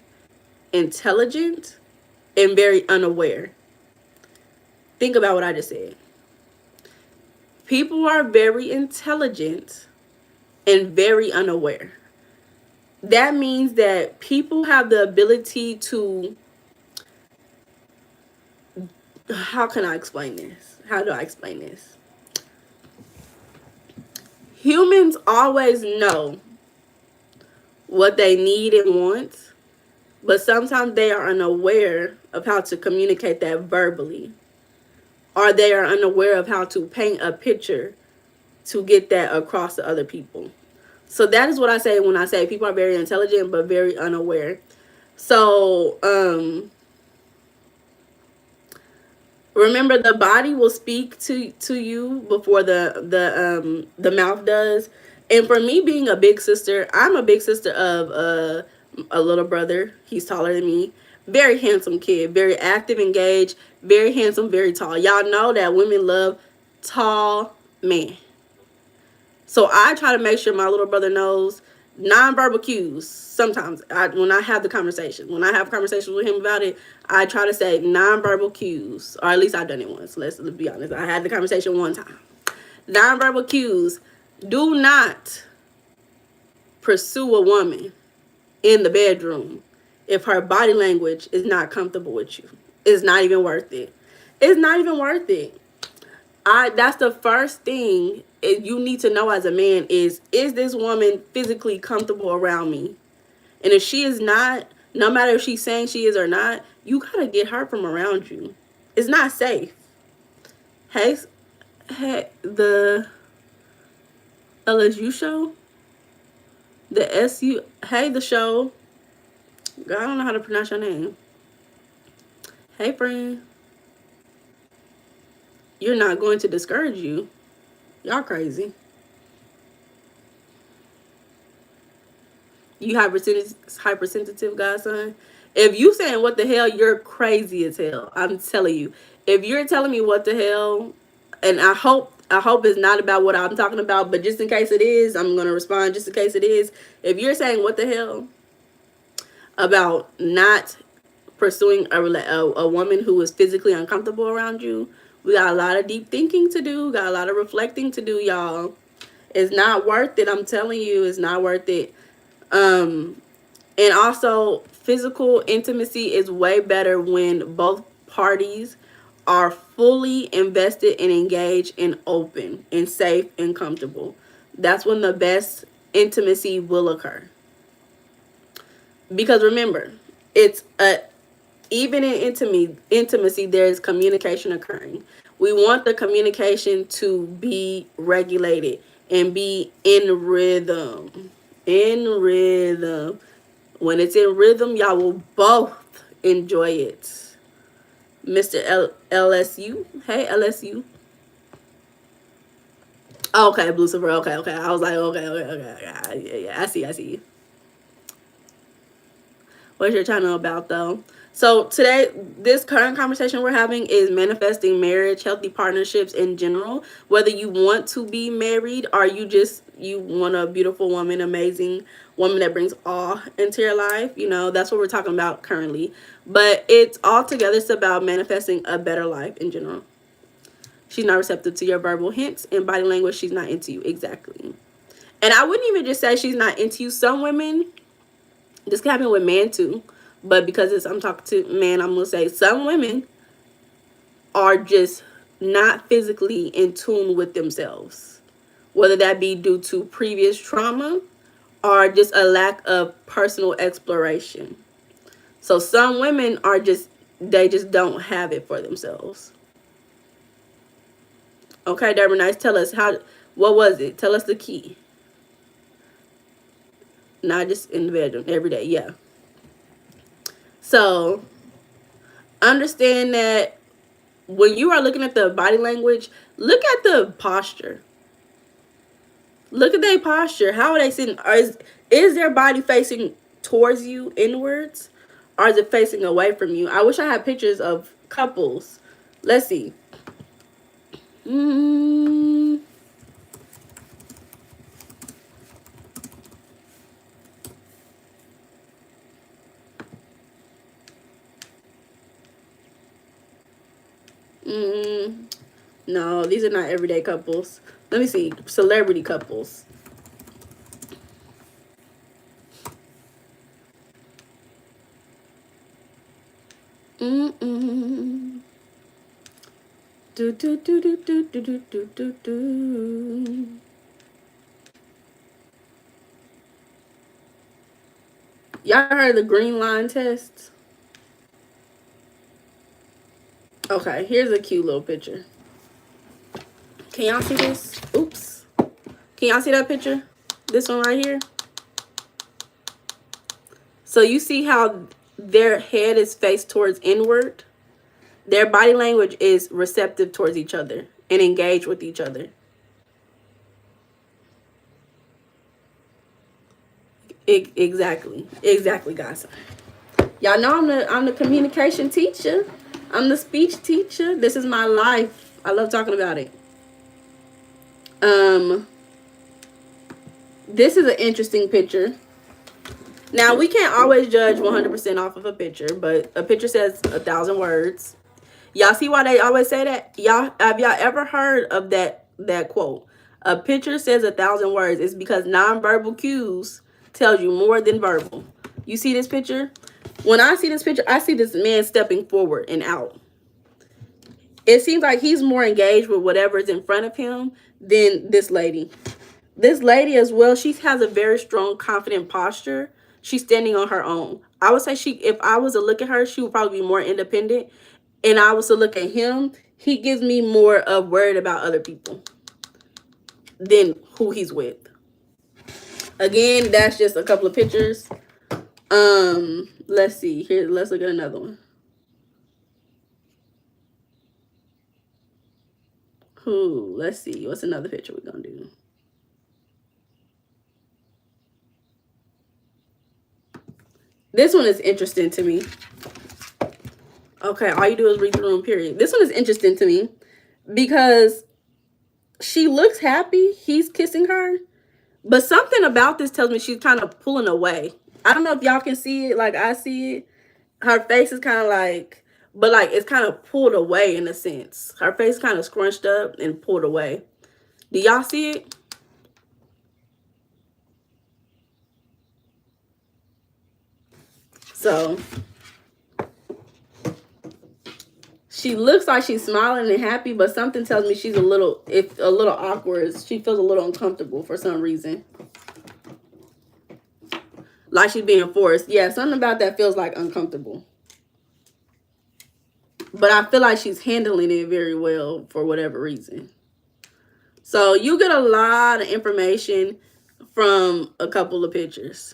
intelligent and very unaware. Think about what I just said. People are very intelligent and very unaware. that means that people have the ability to, how can I explain this? How do I explain this? Humans always know what they need and want, but sometimes they are unaware of how to communicate that verbally, or they are unaware of how to paint a picture to get that across to other people. So that is what I say when I say people are very intelligent but very unaware. So remember, the body will speak to you before the mouth does. And for me being a big sister, I'm a big sister of a little brother. He's taller than me. Very handsome kid, very active, engaged, very handsome, very tall. Y'all know that women love tall men. So I try to make sure my little brother knows nonverbal cues. Sometimes when I have the conversation, when I have conversations with him about it, I try to say nonverbal cues, or at least I've done it once. Let's be honest. I had the conversation one time. Nonverbal cues: do not pursue a woman in the bedroom if her body language is not comfortable with you. It's not even worth it. It's not even worth it. That's the first thing you need to know as a man is this woman physically comfortable around me? And if she is not, no matter if she's saying she is or not, you gotta get her from around you. It's not safe. Hey, hey, the LSU show, the SU, hey, the show. God, I don't know how to pronounce your name. Hey, friend, you're not going to discourage you. Y'all crazy. You hypersensitive godson. If you saying what the hell, you're crazy as hell. I'm telling you. If you're telling me what the hell, and I hope it's not about what I'm talking about, but just in case it is, I'm gonna respond. Just in case it is, if you're saying what the hell about not pursuing a woman who is physically uncomfortable around you, we got a lot of deep thinking to do. Got a lot of reflecting to do, y'all. It's not worth it. I'm telling you, it's not worth it. And also, physical intimacy is way better when both parties are fully invested and engaged and open and safe and comfortable. That's when the best intimacy will occur. Because remember, it's a even in intimacy, there is communication occurring. We want the communication to be regulated and be in rhythm. In rhythm. When it's in rhythm, y'all will both enjoy it. Mr. LSU. Hey, LSU. Okay, Blue Silver. Okay, okay. I was like, okay. Yeah, I see. What's your channel about, though? So today, this current conversation we're having is manifesting marriage, healthy partnerships in general. Whether you want to be married or you want a beautiful woman, amazing woman that brings awe into your life, that's what we're talking about currently. But it's all together. It's about manifesting a better life in general. She's not receptive to your verbal hints and body language. She's not into you. Exactly. And I wouldn't even just say she's not into you. Some women, this can happen with men too, but because I'm talking to men, I'm gonna say some women are just not physically in tune with themselves, whether that be due to previous trauma or just a lack of personal exploration. So some women they just don't have it for themselves. Okay, Deborah Nice, tell us what was it? Tell us the key. Not just in the bedroom, every day, yeah. So understand that when you are looking at the body language, look at the posture. Look at their posture. How are they sitting? Is their body facing towards you inwards, or is it facing away from you? I wish I had pictures of couples. Let's see. No, these are not everyday couples. Let me see. Celebrity couples. Mm-mm. Do, do, do, do, do, do, do, do, do, do. Y'all heard the green line test? Okay, here's a cute little picture. Can y'all see this? Oops. Can y'all see that picture? This one right here? So you see how their head is faced towards inward? Their body language is receptive towards each other and engaged with each other. Exactly, guys. Y'all know I'm the communication teacher. I'm the speech teacher. This is my life. I love talking about it. Um, this is an interesting picture. Now we can't always judge 100% off of a picture, but a picture says 1,000 words. Y'all see why they always say that? Have y'all ever heard of that quote? A picture says 1,000 words. It's because nonverbal cues tells you more than verbal. You see this picture? When I see this picture, I see this man stepping forward and out. It seems like he's more engaged with whatever's in front of him than this lady. This lady as well, she has a very strong, confident posture. She's standing on her own. I would say if I was to look at her, she would probably be more independent. And I was to look at him, he gives me more of worried about other people than who he's with. Again, that's just a couple of pictures. Let's see. Here, let's look at another one. Let's see. What's another picture we're gonna do? This one is interesting to me. Okay, all you do is read the room, period. This one is interesting to me because she looks happy. He's kissing her. But something about this tells me she's kind of pulling away. I don't know if y'all can see it like I see it. Her face is kind of like, but like it's kind of pulled away in a sense. Her face kind of scrunched up and pulled away. Do y'all see it? So she looks like she's smiling and happy, but something tells me she's a little awkward. She feels a little uncomfortable for some reason. Like she's being forced. Yeah, something about that feels like uncomfortable. But I feel like she's handling it very well for whatever reason. So you get a lot of information from a couple of pictures.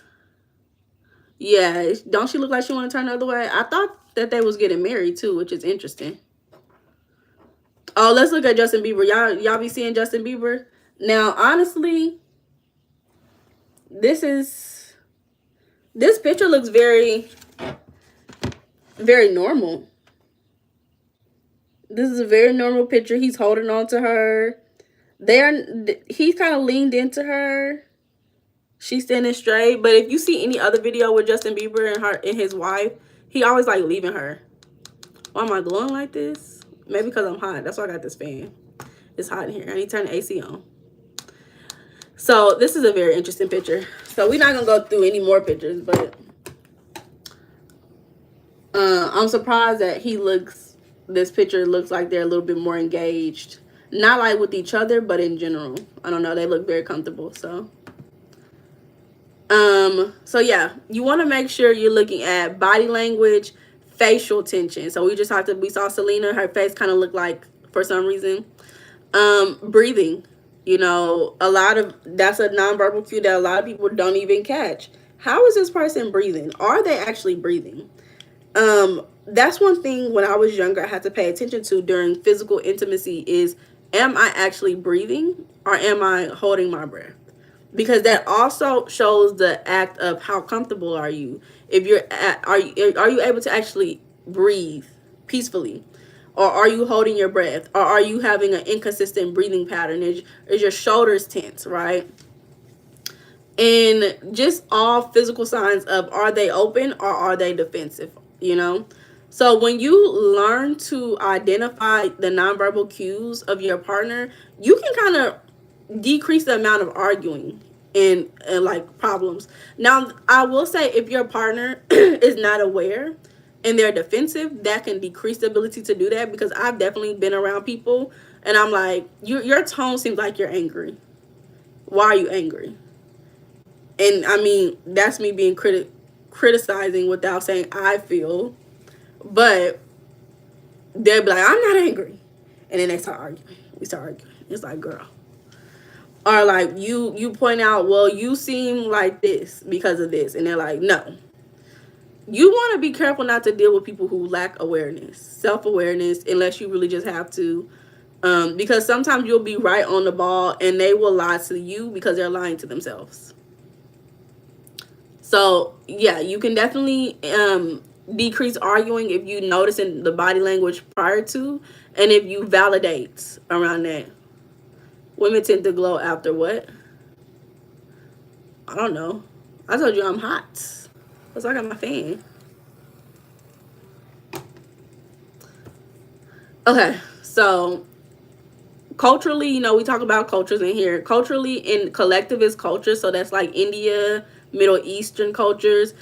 Yeah, don't she look like she want to turn the other way? I thought that they was getting married too, which is interesting. Oh, let's look at Justin Bieber. Y'all be seeing Justin Bieber? Now, honestly, this picture looks very, very normal. This is a very normal picture. He's holding on to her. He's kind of leaned into her. She's standing straight. But if you see any other video with Justin Bieber and his wife, he always like leaving her. Why am I glowing like this? Maybe because I'm hot. That's why I got this fan. It's hot in here. I need to turn the AC on. So this is a very interesting picture. So we're not gonna go through any more pictures, but I'm surprised that this picture looks like they're a little bit more engaged. Not like with each other, but in general. I don't know. They look very comfortable. So yeah, you want to make sure you're looking at body language, facial tension. So we saw Selena, her face kind of looked like for some reason. Breathing, that's a nonverbal cue that a lot of people don't even catch. How is this person breathing? Are they actually breathing? That's one thing when I was younger I had to pay attention to during physical intimacy is, am I actually breathing or am I holding my breath? Because that also shows the act of how comfortable are you. Are you able to actually breathe peacefully, or are you holding your breath, or are you having an inconsistent breathing pattern? Is your shoulders tense, right? And just all physical signs of, are they open or are they defensive? So when you learn to identify the nonverbal cues of your partner, you can kind of decrease the amount of arguing and like problems. Now, I will say if your partner is not aware, and they're defensive, that can decrease the ability to do that, because I've definitely been around people and I'm like, your tone seems like you're angry. Why are you angry? And I mean, that's me being criticizing without saying I feel, but they'll be like, I'm not angry. And then they start arguing. We start arguing. It's like, girl. Or like you point out, well, you seem like this because of this. And they're like, no. You want to be careful not to deal with people who lack awareness, self-awareness, unless you really just have to. Because sometimes you'll be right on the ball and they will lie to you because they're lying to themselves. So yeah, you can definitely decrease arguing if you notice in the body language prior to, and if you validate around that. Women tend to glow after what? I don't know. I told you I'm hot. That's why I got my fan. Okay, so culturally, we talk about cultures in here. Culturally, in collectivist cultures, so that's like India, Middle Eastern cultures,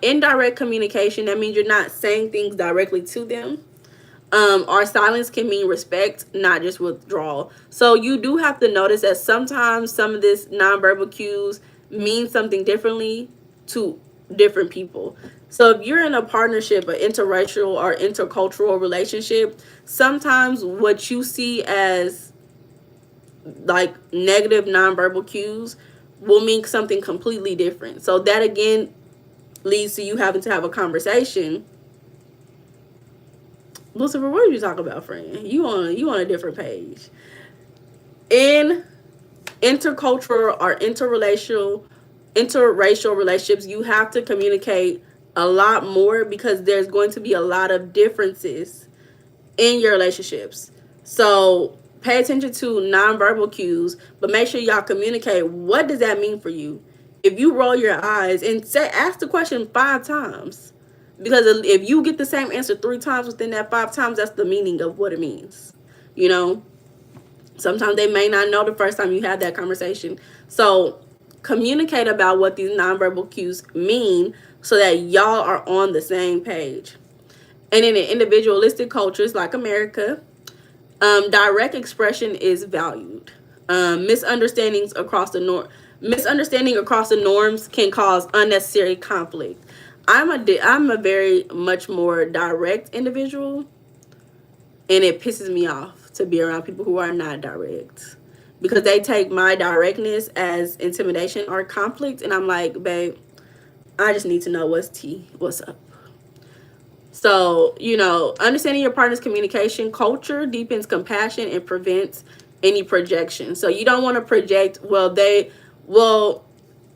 indirect communication, that means you're not saying things directly to them. Our silence can mean respect, not just withdrawal. So you do have to notice that sometimes some of this nonverbal cues mean something differently to different people. So if you're in a partnership, an interracial or intercultural relationship, sometimes what you see as like negative nonverbal cues will mean something completely different. So that again leads to you having to have a conversation. Lucifer, what are you talking about, friend? You on a different page. In intercultural or interracial relationships, you have to communicate a lot more because there's going to be a lot of differences in your relationships. So pay attention to nonverbal cues, but make sure y'all communicate. What does that mean for you? If you roll your eyes and ask the question 5 times, because if you get the same answer 3 times within that 5 times, that's the meaning of what it means. You know, sometimes they may not know the first time you had that conversation. So communicate about what these nonverbal cues mean so that y'all are on the same page. And in individualistic cultures like America, direct expression is valued. Misunderstanding across the norms can cause unnecessary conflict. I'm a very much more direct individual, and it pisses me off to be around people who are not direct, because they take my directness as intimidation or conflict, and I'm like, babe, I just need to know what's up. So, understanding your partner's communication culture deepens compassion and prevents any projection. So you don't want to project,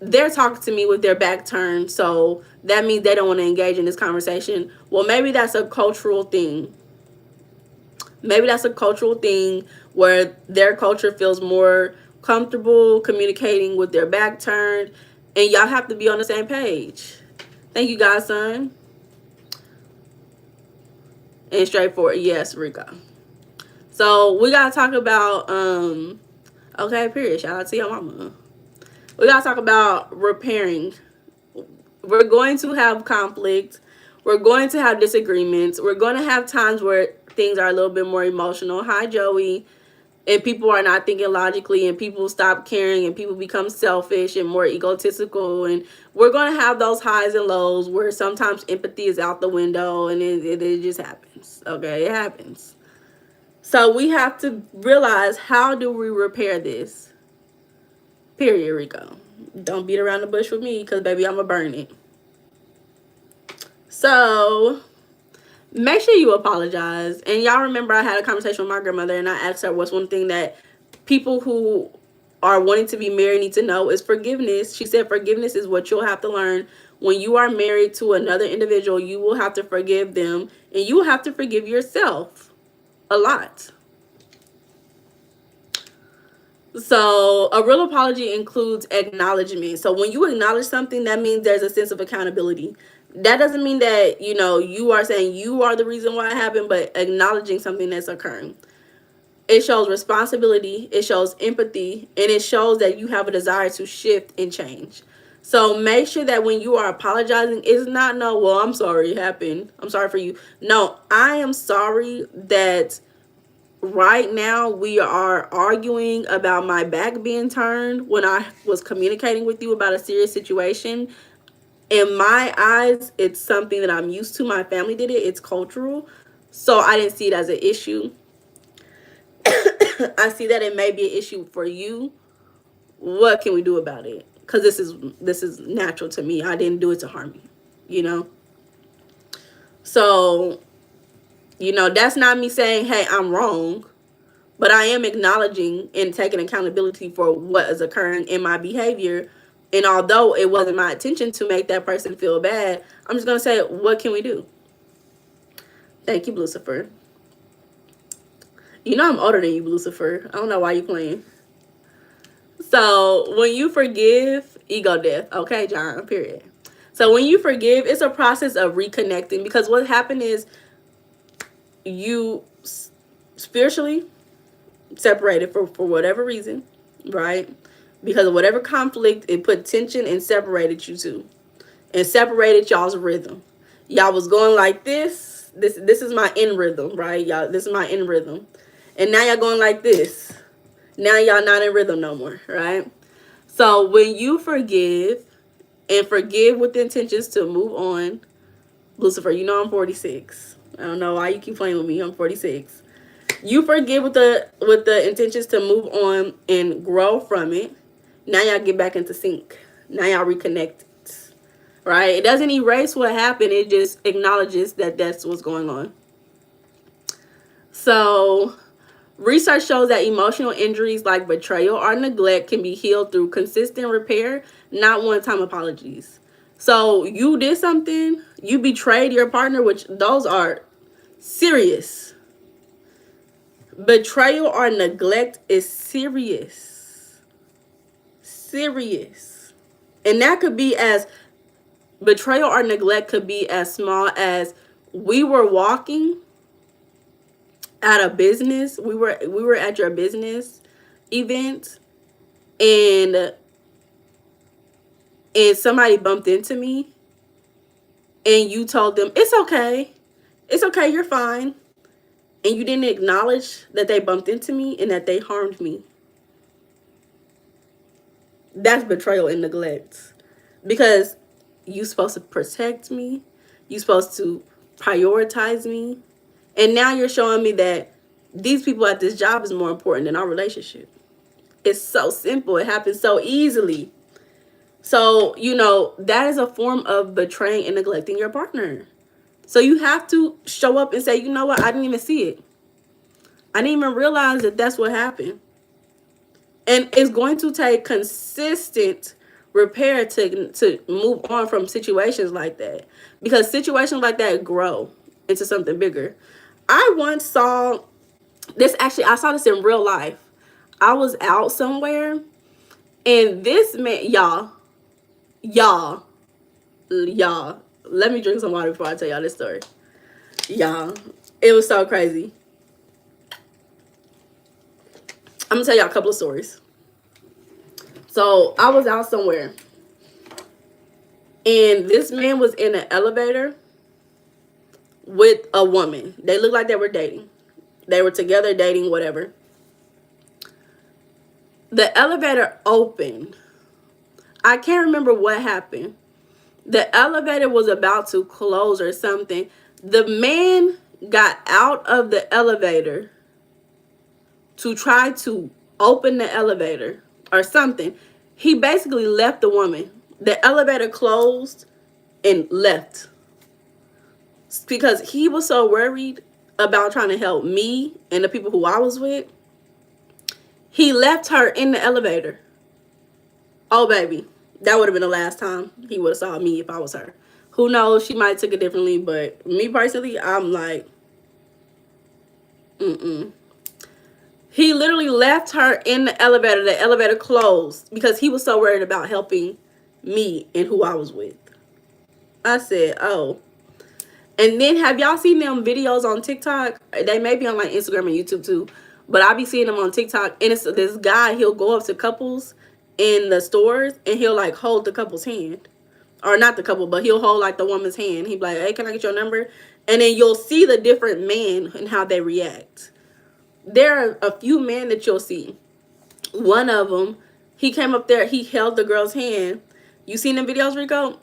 they're talking to me with their back turned, so that means they don't want to engage in this conversation. Well, maybe that's a cultural thing. Maybe that's a cultural thing where their culture feels more comfortable communicating with their back turned, and y'all have to be on the same page. Thank you, godson. And straightforward. Yes, Rico. So we gotta talk about okay, period. Shout out to your mama. We gotta talk about repairing. We're going to have conflict. We're going to have disagreements. We're going to have times where things are a little bit more emotional. Hi, Joey. And people are not thinking logically, and people stop caring, and people become selfish and more egotistical. And we're going to have those highs and lows where sometimes empathy is out the window, and it just happens. Okay, it happens. So we have to realize, how do we repair this? Period, Rico. Don't beat around the bush with me, because baby, I'm going to burn it. So make sure you apologize. And y'all remember I had a conversation with my grandmother, and I asked her what's one thing that people who are wanting to be married need to know is forgiveness. She said forgiveness is what you'll have to learn. When you are married to another individual, you will have to forgive them, and you will have to forgive yourself a lot. So a real apology includes acknowledgement. So when you acknowledge something, that means there's a sense of accountability. That doesn't mean that, you are saying you are the reason why it happened, but acknowledging something that's occurring. It shows responsibility, it shows empathy, and it shows that you have a desire to shift and change. So make sure that when you are apologizing, it's not no, well, I'm sorry it happened. I'm sorry for you. No, I am sorry that right now we are arguing about my back being turned when I was communicating with you about a serious situation. In my eyes, it's something that I'm used to. My family did it. It's cultural. So I didn't see it as an issue. I see that it may be an issue for you. What can we do about it? Because this is natural to me. I didn't do it to harm you, you know. So, that's not me saying, hey, I'm wrong, but I am acknowledging and taking accountability for what is occurring in my behavior. And although it wasn't my intention to make that person feel bad, I'm just going to say, what can we do? Thank you, Lucifer. I'm older than you, Lucifer. I don't know why you playing. So when you forgive, ego death. Okay, John, period. So when you forgive, it's a process of reconnecting, because what happened is you spiritually separated for whatever reason, right? Because of whatever conflict, it put tension and separated you two. And separated y'all's rhythm. Y'all was going like this. This is my in rhythm, right? Y'all, this is my in rhythm. And now y'all going like this. Now y'all not in rhythm no more, right? So when you forgive and forgive with the intentions to move on, Lucifer, I'm 46. I don't know why you keep playing with me. I'm 46. You forgive with the intentions to move on and grow from it. Now y'all get back into sync. Now y'all reconnect. Right? It doesn't erase what happened. It just acknowledges that that's what's going on. So, research shows that emotional injuries like betrayal or neglect can be healed through consistent repair, not one-time apologies. So, you did something, you betrayed your partner, which those are serious. Betrayal or neglect is serious. Serious. And that could be as betrayal or neglect could be as small as we were walking at a business. We were at your business event, and somebody bumped into me, and you told them it's okay, you're fine, and you didn't acknowledge that they bumped into me and that they harmed me. That's betrayal and neglect, because you're supposed to protect me, you're supposed to prioritize me, and now you're showing me that these people at this job is more important than our relationship. It's so simple. It happens so easily. So, that is a form of betraying and neglecting your partner. So you have to show up and say, you know what? I didn't even see it. I didn't even realize that that's what happened. And it's going to take consistent repair to move on from situations like that, because situations like that grow into something bigger. I once saw this, actually I saw this in real life. I was out somewhere, and this man, y'all, let me drink some water before I tell y'all this story. Y'all, it was so crazy. I'm gonna tell y'all a couple of stories. So I was out somewhere, and this man was in an elevator with a woman. They looked like they were dating. They were together, dating, whatever. The elevator opened. I can't remember what happened. The elevator was about to close or something. The man got out of the elevator to try to open the elevator or something. He basically left the woman. The elevator closed and left, because he was so worried about trying to help me and the people who I was with. He left her in the elevator. Oh, baby, that would have been the last time he would have saw me if I was her. Who knows? She might have took it differently, but me personally, I'm like, He literally left her in the elevator. The elevator closed because he was so worried about helping me and who I was with. I said, oh. And then have y'all seen them videos on TikTok? They may be on like Instagram and YouTube too, but I be seeing them on TikTok. And it's this guy, he'll go up to couples in the stores, and he'll like hold the couple's hand, or not the couple, but he'll hold like the woman's hand. He'll be like, "Hey, can I get your number?" And then you'll see the different men and how they react. There are a few men that you'll see. One of them, he came up there, he held the girl's hand. You seen the videos, Rico?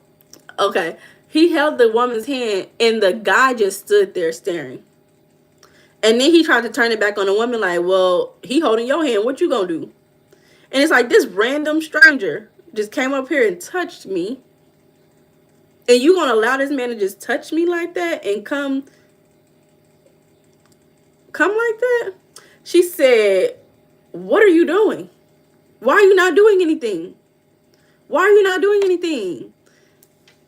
Okay. He held the woman's hand, and the guy just stood there staring. And then he tried to turn it back on the woman, like, "Well, he holding your hand. What you gonna do?" And it's like, this random stranger just came up here and touched me. And you gonna allow this man to just touch me like that and come like that? She said, "What are you doing? Why are you not doing anything? Why are you not doing anything?"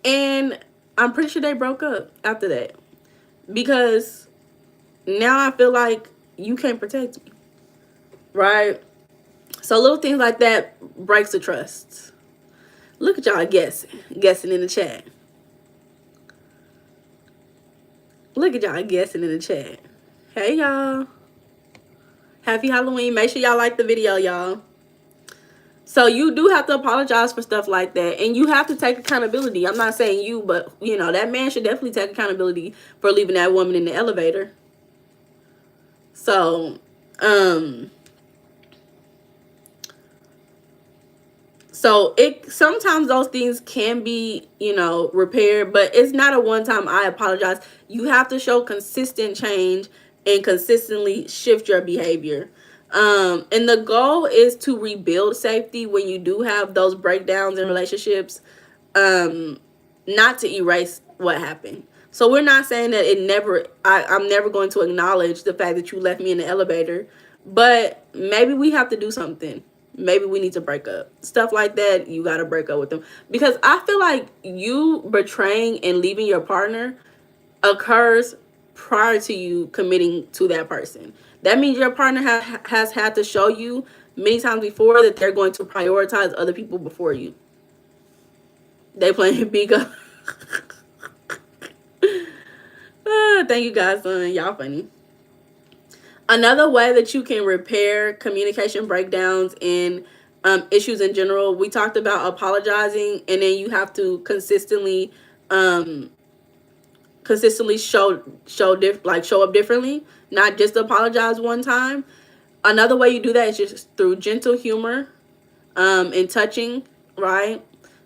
And I'm pretty sure they broke up after that. Because now I feel like you can't protect me. Right? So little things like that breaks the trust. Look at y'all guessing in the chat. Look at y'all guessing in the chat. Hey, y'all. Happy Halloween. Make sure y'all like the video, y'all. So you do have to apologize for stuff like that. And you have to take accountability. I'm not saying you, but, you know, that man should definitely take accountability for leaving that woman in the elevator. So, So it sometimes those things can be, you know, repaired, but it's not a one-time "I apologize." You have to show consistent change and consistently shift your behavior. And the goal is to rebuild safety when you do have those breakdowns in relationships, not to erase what happened. So we're not saying that I'm never going to acknowledge the fact that you left me in the elevator, but maybe we have to do something. Maybe we need to break up. Stuff like that, you got to break up with them. Because I feel like you betraying and leaving your partner occurs prior to you committing to that person. That means your partner has had to show you many times before that they're going to prioritize other people before you. They playing Bigo. Thank you guys, son. Y'all funny. Another way that you can repair communication breakdowns and issues in general, we talked about apologizing, and then you have to consistently show up differently, not just apologize one time. Another way you do that is just through gentle humor and touching, right?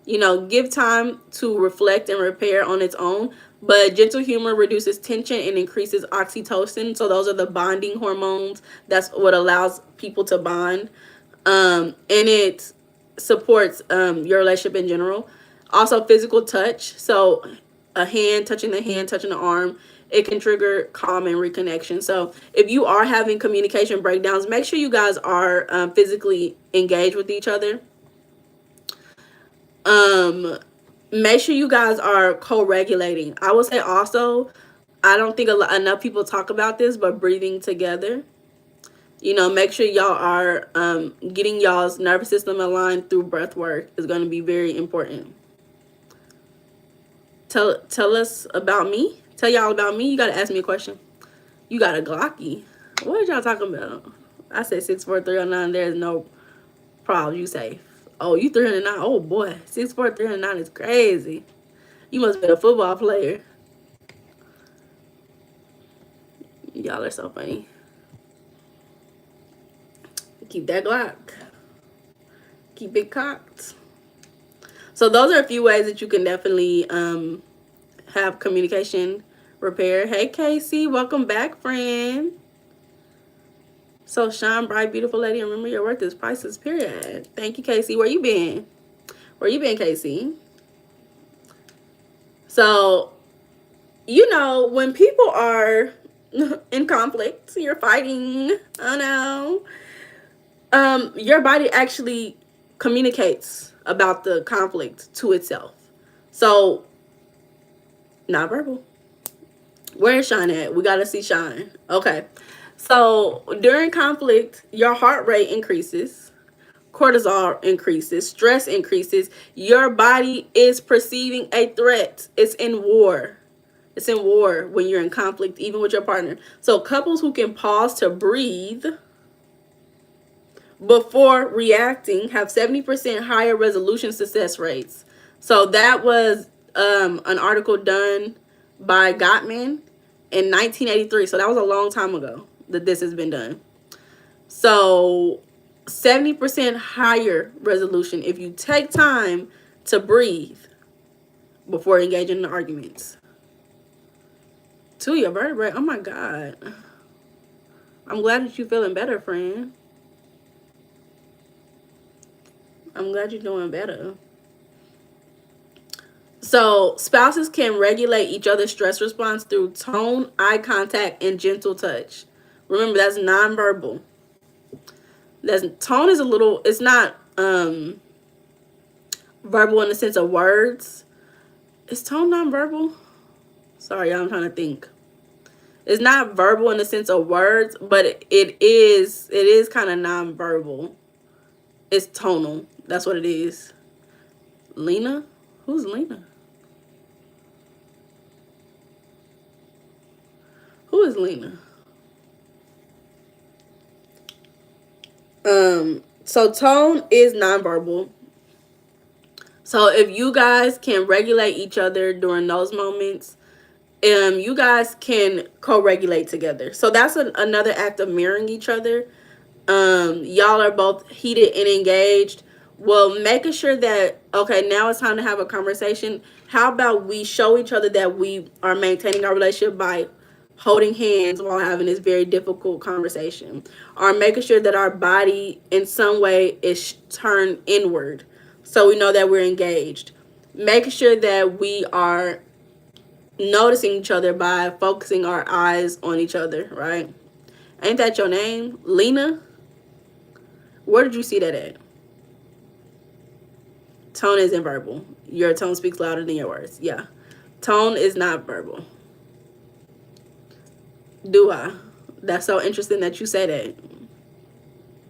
You know, give time to reflect and repair on its own. But gentle humor reduces tension and increases oxytocin. So those are the bonding hormones. That's what allows people to bond. And it supports your relationship in general. Also, physical touch. So a hand, touching the arm, it can trigger calm and reconnection. So if you are having communication breakdowns, make sure you guys are physically engaged with each other. Make sure you guys are co-regulating. I would say also, I don't think enough people talk about this, but breathing together. You know, make sure y'all are getting y'all's nervous system aligned through breath work is going to be very important. Tell us about me. Tell y'all about me. You got to ask me a question. You got a Glocky. What are y'all talking about? I said 64309. There's no problem. You safe. Oh, you 309. Oh, boy. 64309 is crazy. You must be a football player. Y'all are so funny. Keep that Glock. Keep it cocked. So those are a few ways that you can definitely have communication repair. Hey, Casey. Welcome back, friend. So shine bright, beautiful lady, and remember your worth is priceless, period. Thank you, Casey. Where you been? Where you been, Casey? So, you know, when people are in conflict, you're fighting, oh no, your body actually communicates about the conflict to itself. So, not verbal. Where's Shine at? We gotta see Shine. Okay. So during conflict, your heart rate increases, cortisol increases, stress increases. Your body is perceiving a threat. It's in war. It's in war when you're in conflict, even with your partner. So couples who can pause to breathe before reacting have 70% higher resolution success rates. So that was an article done by Gottman in 1983. So that was a long time ago that this has been done. So 70% higher resolution if you take time to breathe before engaging in arguments. To your vertebrae. Oh my God. I'm glad that you're feeling better, friend. I'm glad you're doing better. So spouses can regulate each other's stress response through tone, eye contact, and gentle touch. Remember, that's nonverbal. That's tone is a little. It's not verbal in the sense of words. Is tone nonverbal? Sorry, I'm trying to think. It's not verbal in the sense of words, but it is. It is kind of nonverbal. It's tonal. That's what it is. Lena? Who's Lena? Who is Lena? So tone is nonverbal. So if you guys can regulate each other during those moments, you guys can co-regulate together. So that's another act of mirroring each other. Y'all are both heated and engaged. Well, making sure that, okay, now it's time to have a conversation. How about we show each other that we are maintaining our relationship by holding hands while having this very difficult conversation, or making sure that our body in some way is turned inward so we know that we're engaged. Making sure that we are noticing each other by focusing our eyes on each other, right? Ain't that your name? Lena? Where did you see that at? Tone isn't verbal. Your tone speaks louder than your words. Yeah. Tone is not verbal. Do I? That's so interesting that you say that.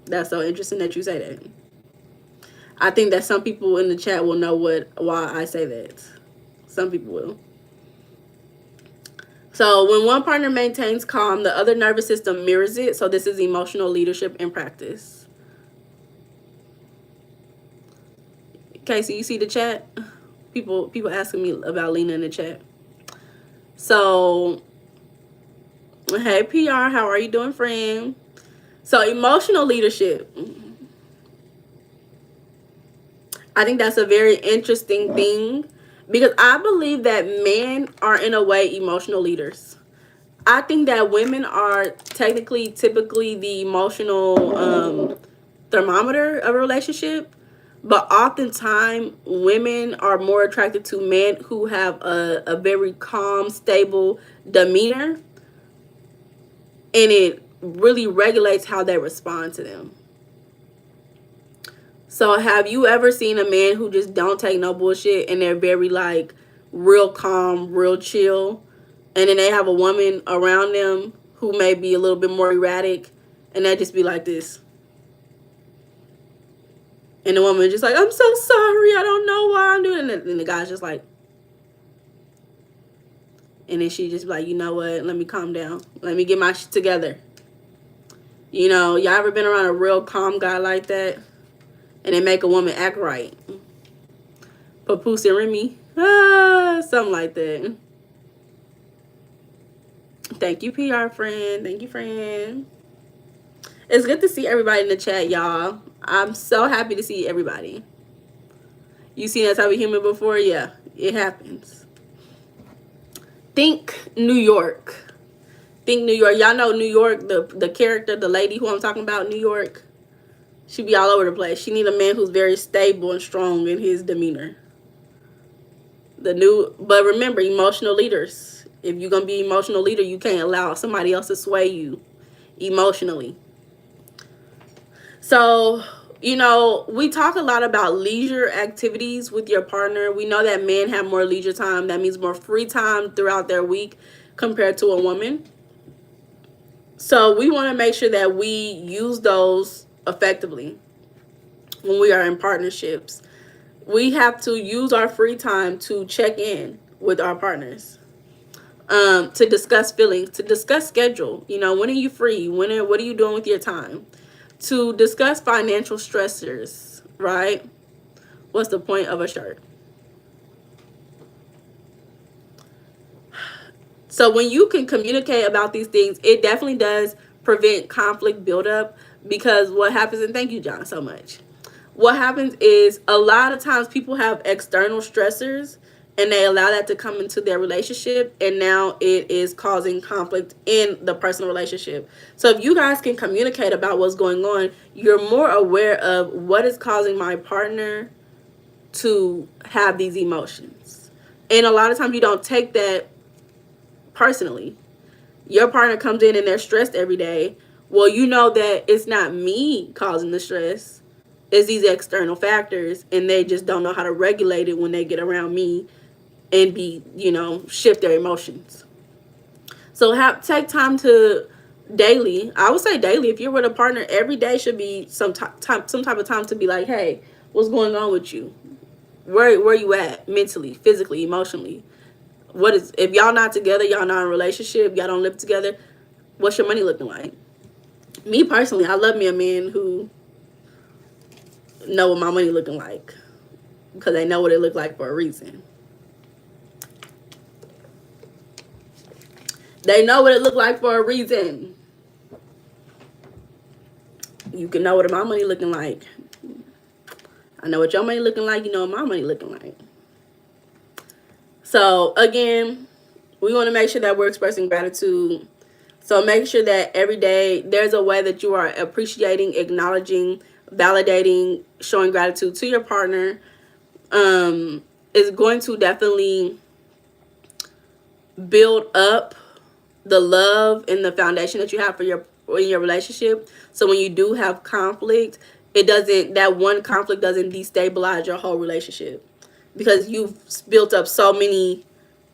That's so interesting that you say that. I think that some people in the chat will know why I say that. Some people will. So when one partner maintains calm, the other nervous system mirrors it. So this is emotional leadership in practice. Okay, so you see the chat? People asking me about Lena in the chat. So, hey PR, how are you doing, friend? So emotional leadership. I think that's a very interesting thing because I believe that men are in a way emotional leaders. I think that women are typically the emotional thermometer of a relationship, but oftentimes women are more attracted to men who have a very calm, stable demeanor, and it really regulates how they respond to them. So have you ever seen a man who just don't take no bullshit and they're very like real calm, real chill, and then they have a woman around them who may be a little bit more erratic and they just be like this? And the woman just like, I'm so sorry, I don't know why I'm doing it. And the guy's just like, and then she just be like, you know what, let me calm down. Let me get my shit together. You know, y'all ever been around a real calm guy like that? And they make a woman act right. Papoose and Remy. Something like that. Thank you, PR friend. Thank you, friend. It's good to see everybody in the chat, y'all. I'm so happy to see everybody. You seen that type of human before? Yeah, it happens. Think New York. Think New York. Y'all know New York, the character, the lady who I'm talking about, New York. She be all over the place. She need a man who's very stable and strong in his demeanor. But remember, emotional leaders. If you're gonna be emotional leader, you can't allow somebody else to sway you emotionally. So, you know, we talk a lot about leisure activities with your partner. We know that men have more leisure time. That means more free time throughout their week compared to a woman. So we want to make sure that we use those effectively when we are in partnerships. We have to use our free time to check in with our partners, to discuss feelings, to discuss schedule. You know, when are you free? What are you doing with your time? to discuss financial stressors, right? What's the point of a shirt? So when you can communicate about these things, it definitely does prevent conflict buildup, because what happens, and thank you, John, so much. What happens is a lot of times people have external stressors and they allow that to come into their relationship, and now it is causing conflict in the personal relationship. So if you guys can communicate about what's going on, you're more aware of what is causing my partner to have these emotions. And a lot of times you don't take that personally. Your partner comes in and they're stressed every day. Well, you know that it's not me causing the stress, it's these external factors, and they just don't know how to regulate it when they get around me and be, shift their emotions. So take time to daily. I would say daily. If you're with a partner, every day should be some type of time to be like, hey, what's going on with you? Where you at mentally, physically, emotionally? What is, if y'all not together, y'all not in a relationship, y'all don't live together, what's your money looking like? Me personally, I love me a man who know what my money looking like, because they know what it look like for a reason. They know what it look like for a reason. You can know what my money looking like. I know what your money looking like. You know what my money looking like. So again, we want to make sure that we're expressing gratitude. So make sure that every day there's a way that you are appreciating, acknowledging, validating, showing gratitude to your partner. Is going to definitely build up the love and the foundation that you have for in your relationship. So when you do have conflict, that one conflict doesn't destabilize your whole relationship, because you've built up so many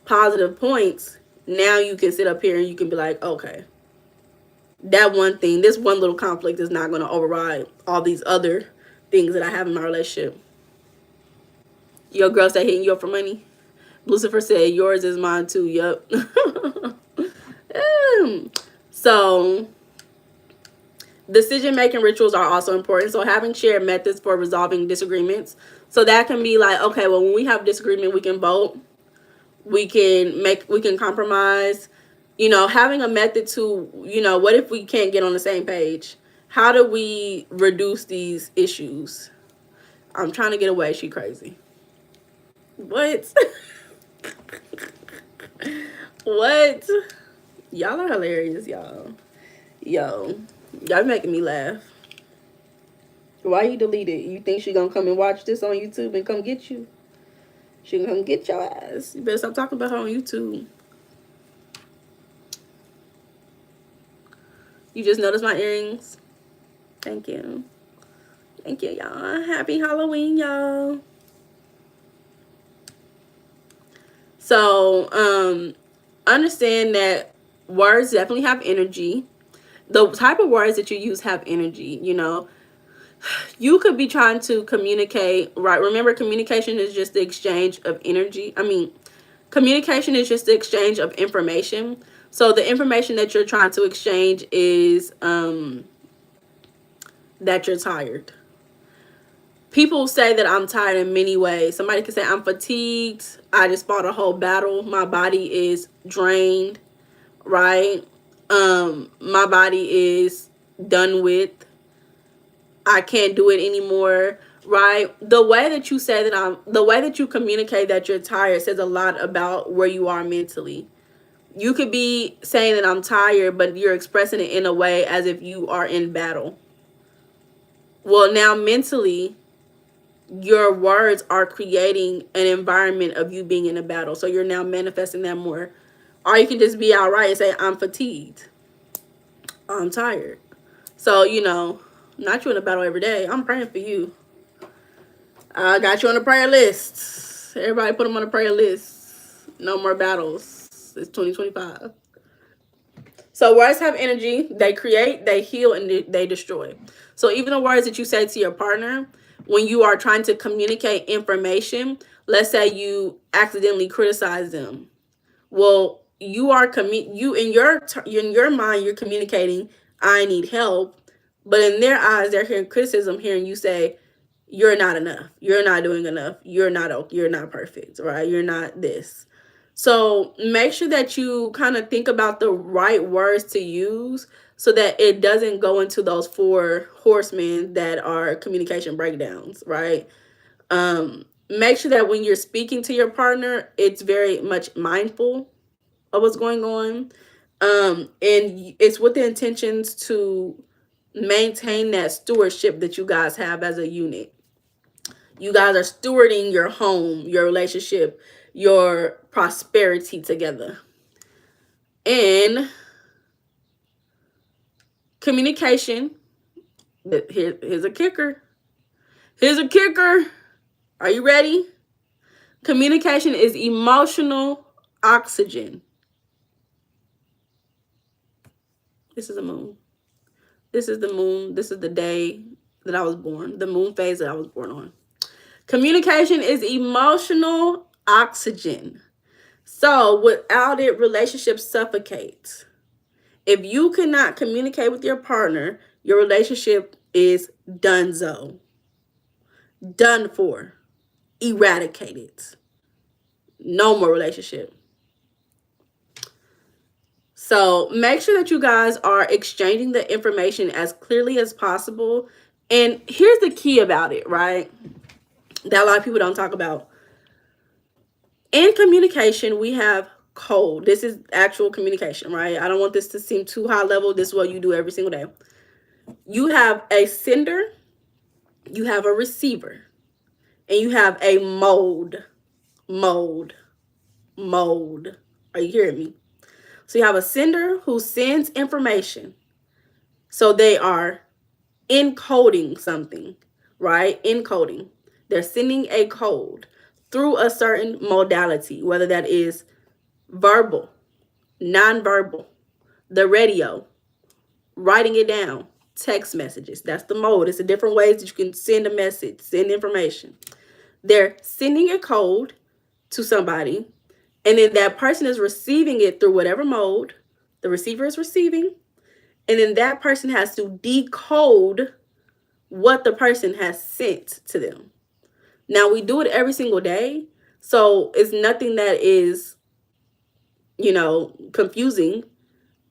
positive points. Now you can sit up here and you can be like, okay, that one thing, this one little conflict is not going to override all these other things that I have in my relationship. Your girl said hitting you up for money. Lucifer said yours is mine too. Yup. So decision making rituals are also important. So having shared methods for resolving disagreements. So that can be like, okay, well, when we have disagreement, we can vote. We can compromise. Having a method to, what if we can't get on the same page? How do we reduce these issues? I'm trying to get away. She crazy. What? What? Y'all are hilarious, y'all. Yo, y'all making me laugh. Why you delete it? You think she gonna come and watch this on YouTube and come get you? She gonna come get your ass. You better stop talking about her on YouTube. You just noticed my earrings? Thank you. Thank you, y'all. Happy Halloween, y'all. So, understand that words definitely have energy. The type of words that you use have energy. You could be trying to communicate, right? Remember, communication is just the exchange of energy. Communication is just the exchange of information. So the information that you're trying to exchange is that you're tired. People say that I'm tired in many ways. Somebody could say I'm fatigued. I just fought a whole battle. My body is drained, right? My body is done with. I can't do it anymore, right? The way that you communicate that you're tired says a lot about where you are mentally. You could be saying that I'm tired, but you're expressing it in a way as if you are in battle. Well, now mentally, your words are creating an environment of you being in a battle. So you're now manifesting that more. Or you can just be outright and say, I'm fatigued. I'm tired. So, not you in a battle every day. I'm praying for you. I got you on the prayer list. Everybody put them on the prayer list. No more battles. It's 2025. So words have energy. They create, they heal, and they destroy. So even the words that you say to your partner, when you are trying to communicate information, let's say you accidentally criticize them. Well, you are you in your mind, you're communicating, I need help. But in their eyes, they're hearing criticism, hearing you say, you're not enough. You're not doing enough. You're not perfect, right? You're not this. So make sure that you kind of think about the right words to use so that it doesn't go into those four horsemen that are communication breakdowns, right? Make sure that when you're speaking to your partner, it's very much mindful of what's going on. And it's with the intentions to maintain that stewardship that you guys have as a unit. You guys are stewarding your home, your relationship, your prosperity together. And communication, here's a kicker. Here's a kicker. Are you ready? Communication is emotional oxygen. This is the moon. This is the moon. This is the day that I was born, the moon phase that I was born on. Communication is emotional oxygen. So without it, relationships suffocate. If you cannot communicate with your partner, your relationship is donezo. Done for. Eradicated. No more relationship. So make sure that you guys are exchanging the information as clearly as possible. And here's the key about it, right? That a lot of people don't talk about. In communication, we have code. This is actual communication, right? I don't want this to seem too high level. This is what you do every single day. You have a sender, you have a receiver, and you have a mode. Mode. Are you hearing me? So you have a sender who sends information. So they are encoding something, right? Encoding. They're sending a code through a certain modality, whether that is verbal, nonverbal, the radio, writing it down, text messages. That's the mode. It's the different ways that you can send a message, send information. They're sending a code to somebody, and then that person is receiving it through whatever mode the receiver is receiving, and then that person has to decode what the person has sent to them. Now, we do it every single day, so it's nothing that is, confusing.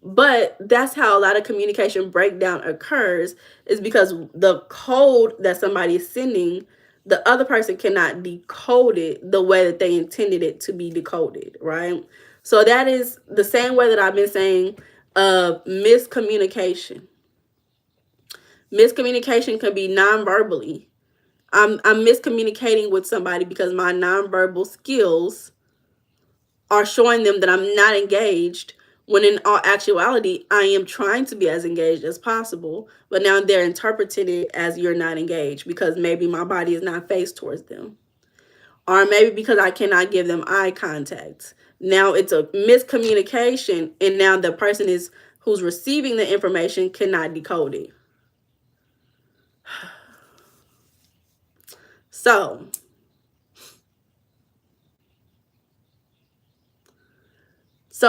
But that's how a lot of communication breakdown occurs, is because the code that somebody is sending, the other person cannot decode it the way that they intended it to be decoded, right? So that is the same way that I've been saying miscommunication. Miscommunication can be non-verbally. I'm miscommunicating with somebody because my nonverbal skills are showing them that I'm not engaged, when in all actuality, I am trying to be as engaged as possible. But now they're interpreting it as you're not engaged because maybe my body is not faced towards them. Or maybe because I cannot give them eye contact. Now it's a miscommunication, and now the person who's receiving the information cannot decode it. So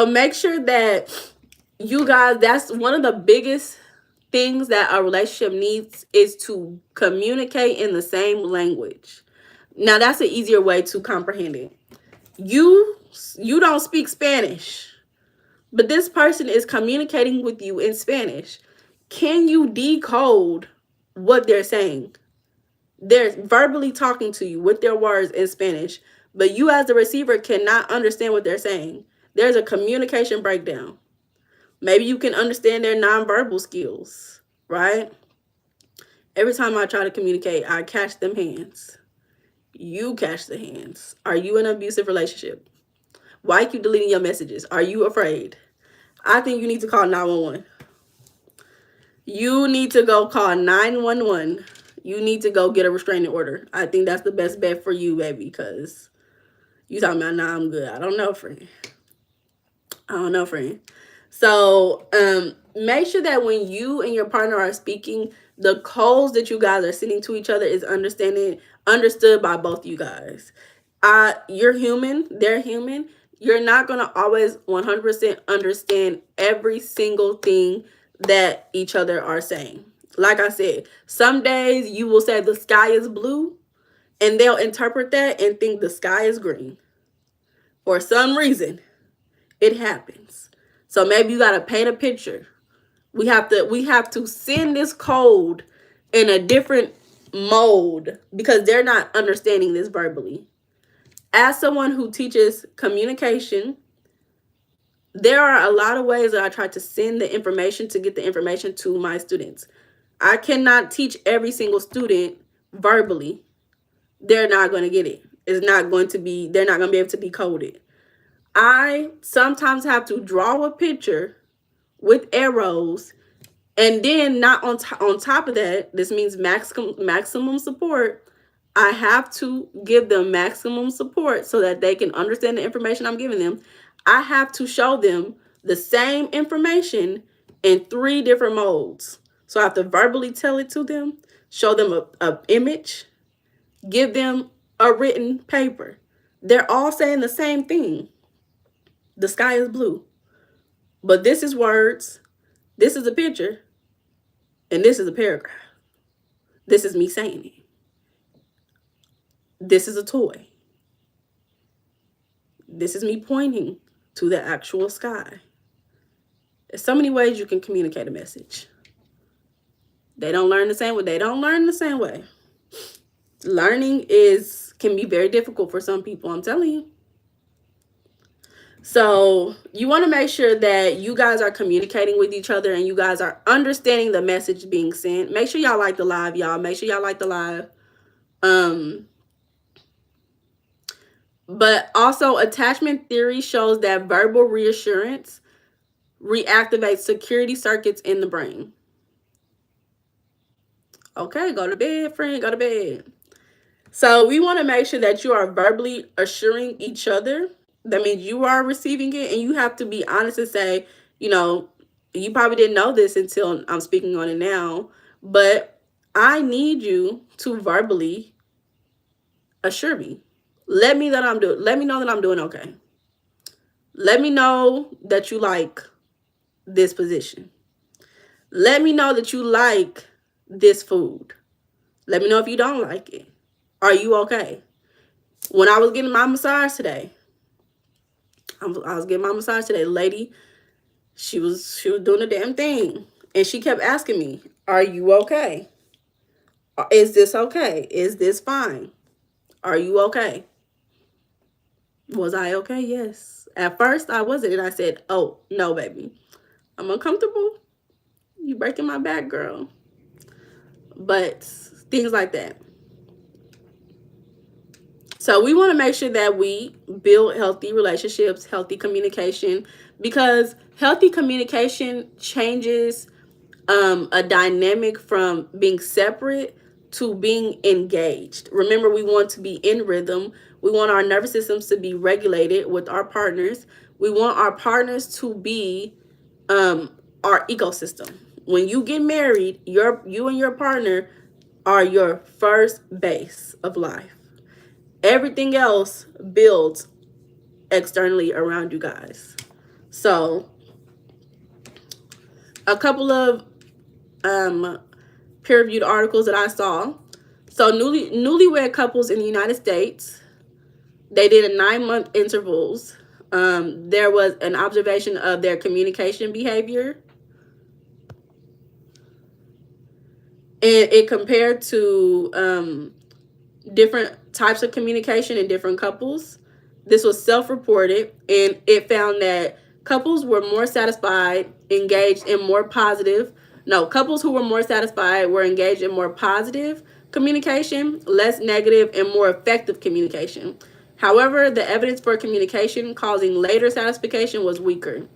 make sure that you guys, that's one of the biggest things that a relationship needs, is to communicate in the same language. Now, that's an easier way to comprehend it. You don't speak Spanish, but this person is communicating with you in Spanish. Can you decode what they're saying? They're verbally talking to you with their words in Spanish, but you as the receiver cannot understand what they're saying. There's a communication breakdown. Maybe you can understand their nonverbal skills, right? Every time I try to communicate, I catch them hands. You catch the hands. Are you in an abusive relationship? Why keep deleting your messages? Are you afraid? I think you need to call 911. You need to go call 911. You need to go get a restraining order. I think that's the best bet for you, baby, because you talking about, nah, I'm good. I don't know, friend. So make sure that when you and your partner are speaking, the codes that you guys are sending to each other is understood by both you guys. You're human. They're human. You're not going to always 100% understand every single thing that each other are saying. Like I said, some days you will say the sky is blue, and they'll interpret that and think the sky is green. For some reason, it happens. So maybe you got to paint a picture. We have to send this code in a different mode because they're not understanding this verbally. As someone who teaches communication, there are a lot of ways that I try to send the information to get the information to my students. I cannot teach every single student verbally. They're not going to get it. It's not going to be, they're not going to be able to decode it. I sometimes have to draw a picture with arrows, and then not on top of that, this means maximum support. I have to give them maximum support so that they can understand the information I'm giving them. I have to show them the same information in 3 different modes. So I have to verbally tell it to them, show them a image, give them a written paper. They're all saying the same thing. The sky is blue. But this is words, this is a picture, and this is a paragraph. This is me saying it. This is a toy. This is me pointing to the actual sky. There's so many ways you can communicate a message. They don't learn the same way. They don't learn the same way. Learning can be very difficult for some people, I'm telling you. So you want to make sure that you guys are communicating with each other and you guys are understanding the message being sent. Make sure y'all like the live, y'all. Make sure y'all like the live. But also, attachment theory shows that verbal reassurance reactivates security circuits in the brain. Okay, go to bed, friend, go to bed. So we want to make sure that you are verbally assuring each other. That means you are receiving it, and you have to be honest and say, you probably didn't know this until I'm speaking on it now, but I need you to verbally assure me. Let me know that I'm doing okay. Let me know that you like this position. Let me know that you like this food. Let me know if you don't like it. Are you okay? When I was getting my massage today, the lady, she was doing the damn thing, and she kept asking me, "Are you okay? Is this okay? Is this fine? Are you okay?" Was I okay? Yes. At first, I wasn't, and I said, "Oh no, baby, I'm uncomfortable. You breaking my back, girl." But things like that. So we want to make sure that we build healthy relationships, healthy communication, because healthy communication changes a dynamic from being separate to being engaged. Remember, we want to be in rhythm. We want our nervous systems to be regulated with our partners. We want our partners to be our ecosystem. When you get married, you and your partner are your first base of life. Everything else builds externally around you guys. So a couple of peer-reviewed articles that I saw. So newlywed couples in the United States, they did a 9-month intervals. There was an observation of their communication behavior. And it compared to different types of communication in different couples. This was self-reported, and it found that couples were more satisfied, engaged in more positive. No, couples who were more satisfied were engaged in more positive communication, less negative, and more effective communication. However, the evidence for communication causing later satisfaction was weaker.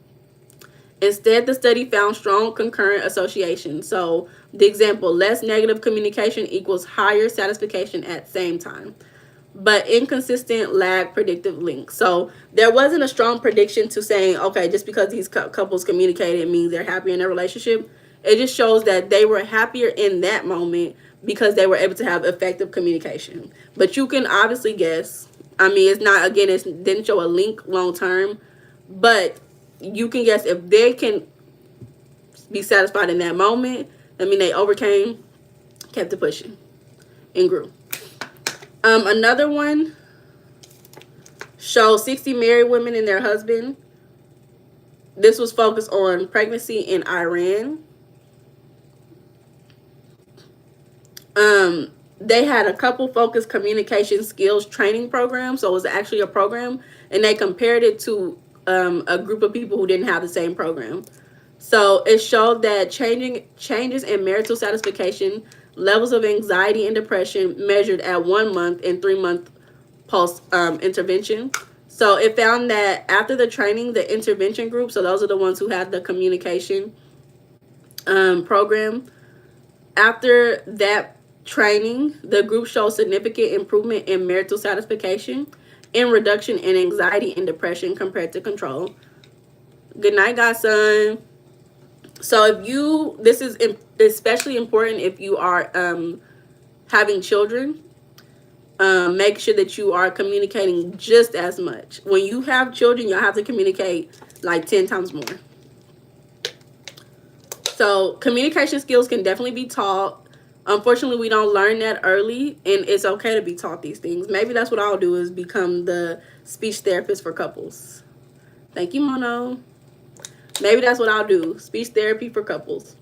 Instead, the study found strong concurrent association. So the example, less negative communication equals higher satisfaction at same time, but inconsistent lag predictive link. So there wasn't a strong prediction to saying, okay, just because these couples communicated means they're happy in their relationship. It just shows that they were happier in that moment because they were able to have effective communication. But you can obviously guess. I mean, it's not, again, it didn't show a link long term, but you can guess if they can be satisfied in that moment, I mean, they overcame, kept it pushing, and grew. Another one shows 60 married women and their husband. This was focused on pregnancy in Iran. They had a couple focused communication skills training program. So it was actually a program, and they compared it to a group of people who didn't have the same program. So it showed that changes in marital satisfaction, levels of anxiety and depression measured at 1 month and 3 month post intervention. So it found that after the training, the intervention group, so those are the ones who had the communication program, after that training, the group showed significant improvement in marital satisfaction and reduction in anxiety and depression compared to control. Good night, godson. So if you, this is especially important if you are having children. Make sure that you are communicating just as much. When you have children, you'll have to communicate like 10 times more. So communication skills can definitely be taught. Unfortunately, we don't learn that early, and it's okay to be taught these things. Maybe that's what I'll do, is become the speech therapist for couples. Thank you, Mono. Maybe that's what I'll do, speech therapy for couples.